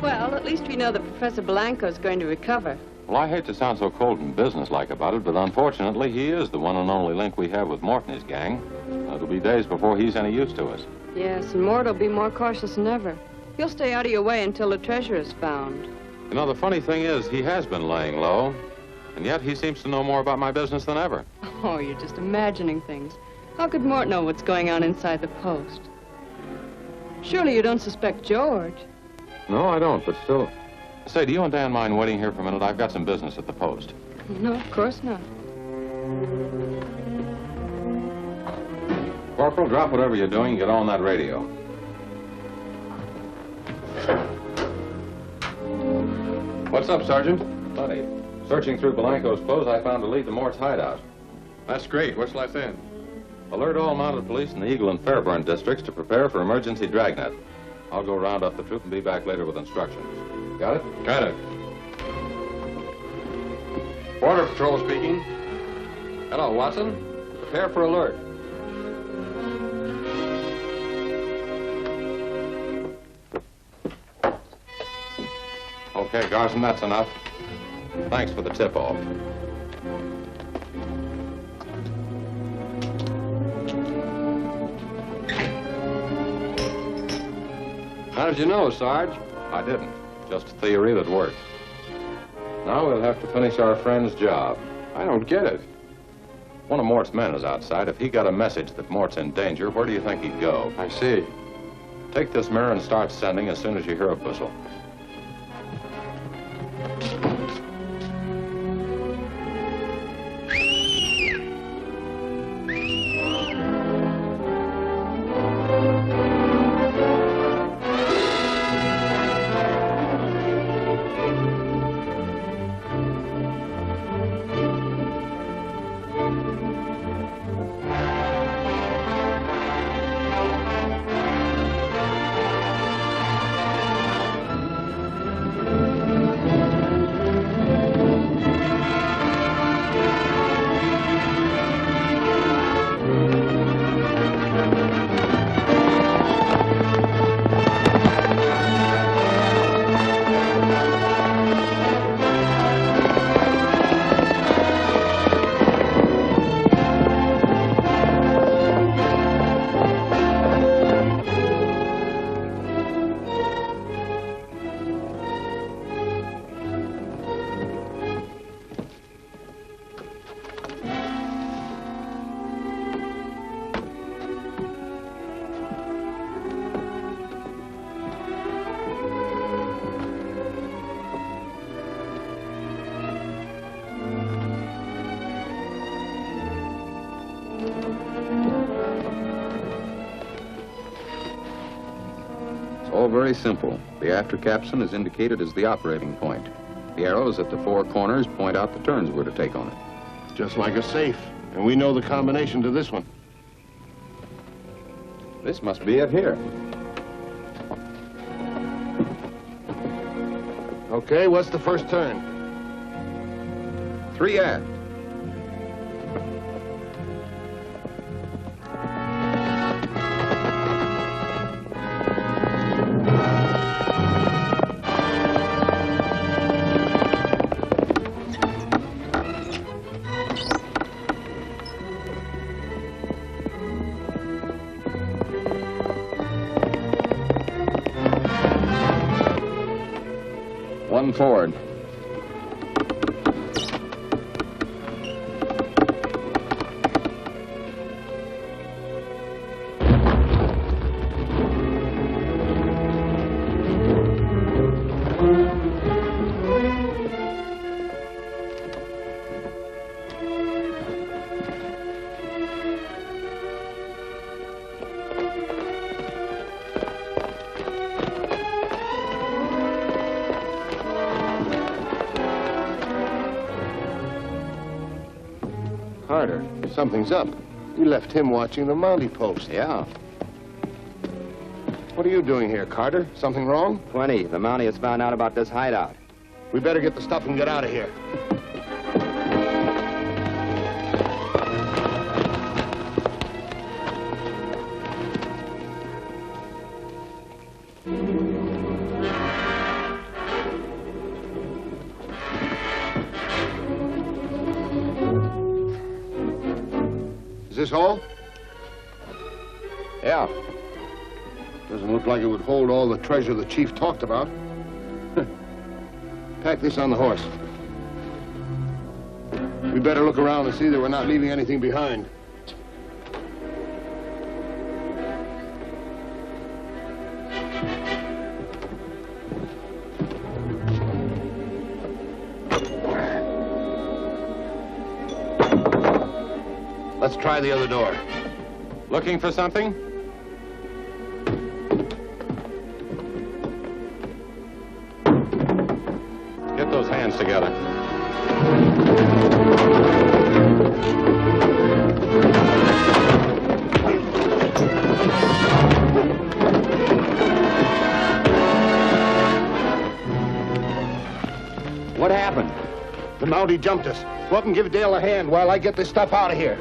Well, at least we know that Professor Blanco's going to recover. Well, I hate to sound so cold and businesslike about it, but unfortunately, he is the one and only link we have with Mort and his gang. It'll be days before he's any use to us. Yes, and Mort will be more cautious than ever. He'll stay out of your way until the treasure is found. You know, the funny thing is, he has been laying low, and yet he seems to know more about my business than ever. Oh, you're just imagining things. How could Mort know what's going on inside the post? Surely you don't suspect George? No, I don't, but still... Say, do you and Dan mind waiting here for a minute? I've got some business at the post. No, of course not. Corporal, drop whatever you're doing and get on that radio. What's up, Sergeant? Plenty. Searching through Blanco's clothes, I found a lead to Mort's hideout. That's great. What shall I send? Alert all mounted police in the Eagle and Fairburn districts to prepare for emergency dragnet. I'll go round up the troop and be back later with instructions. Got it? Got it. Border Patrol speaking. Hello, Watson. Prepare for alert. Okay, Garson, that's enough. Thanks for the tip-off. How did you know, Sarge? I didn't. Just a theory that worked. Now we'll have to finish our friend's job. I don't get it. One of Mort's men is outside. If he got a message that Mort's in danger, where do you think he'd go? I see. Take this mirror and start sending as soon as you hear a whistle. All very simple. The after capstan is indicated as the operating point. The arrows at the four corners point out the turns we're to take on it. Just like a safe. And we know the combination to this one. This must be it here. Okay, what's the first turn? 3 aft. Come forward. Carter, something's up. You left him watching the Mountie post. Yeah. What are you doing here, Carter? Something wrong? Plenty. The Mountie has found out about this hideout. We better get the stuff and get out of here. Is this all? Yeah. Doesn't look like it would hold all the treasure the chief talked about. Pack this on the horse. We better look around and see that we're not leaving anything behind. Let's try the other door. Looking for something? Get those hands together. What happened? The Mountie jumped us. Go up and give Dale a hand while I get this stuff out of here.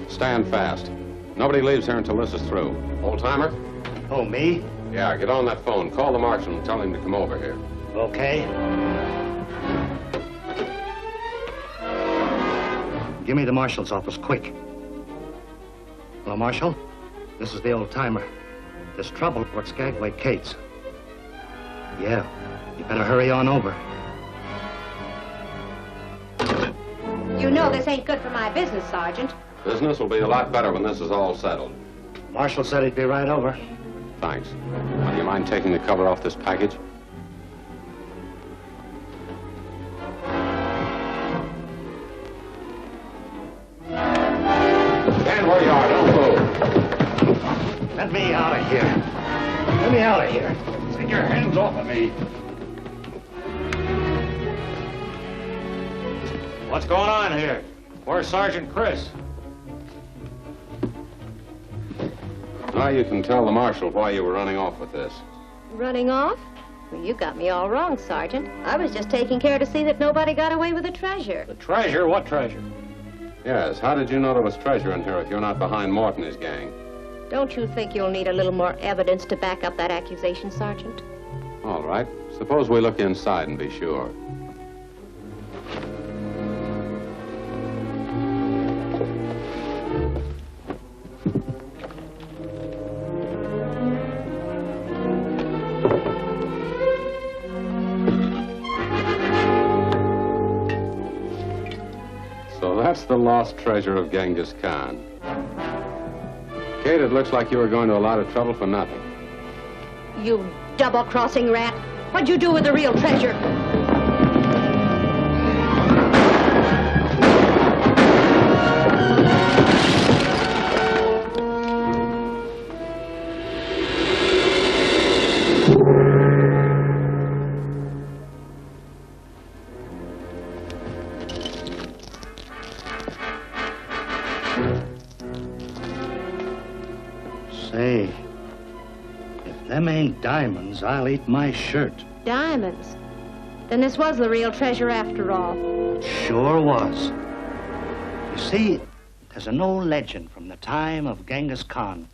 Stand fast. Nobody leaves here until this is through. Old-timer? Oh, me? Yeah, get on that phone. Call the marshal and tell him to come over here. Okay. Give me the marshal's office, quick. Hello, Marshal? This is the old-timer. There's trouble at Skagway Kate's. Yeah, you better hurry on over. You know this ain't good for my business, Sergeant. Business will be a lot better when this is all settled. Marshal said he'd be right over. Thanks. Now, do you mind taking the cover off this package? Stand where you are. Don't move. Let me out of here. Let me out of here. Take your hands off of me. What's going on here? Where's Sergeant Chris? Now you can tell the marshal why you were running off with this. Running off? Well, you got me all wrong, Sergeant. I was just taking care to see that nobody got away with the treasure. The treasure? What treasure? Yes, how did you know there was treasure in here if you're not behind Mort and his gang? Don't you think you'll need a little more evidence to back up that accusation, Sergeant? All right. Suppose we look inside and be sure. That's the lost treasure of Genghis Khan. Kate, it looks like you were going to a lot of trouble for nothing. You double-crossing rat. What'd you do with the real treasure? Say, if them ain't diamonds, I'll eat my shirt. Diamonds? Then this was the real treasure after all. Sure was. You see, there's an old legend from the time of Genghis Khan,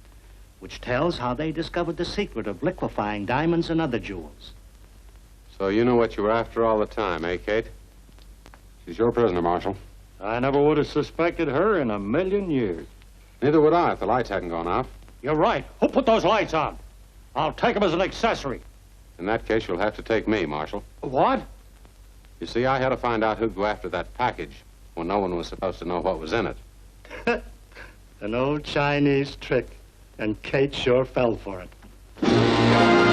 which tells how they discovered the secret of liquefying diamonds and other jewels. So you knew what you were after all the time, eh, Kate? She's your prisoner, Marshal. I never would have suspected her in a million years. Neither would I if the lights hadn't gone off. You're right. Who put those lights on? I'll take them as an accessory. In that case, you'll have to take me, Marshal. What? You see, I had to find out who'd go after that package when no one was supposed to know what was in it. An old Chinese trick, and Kate sure fell for it.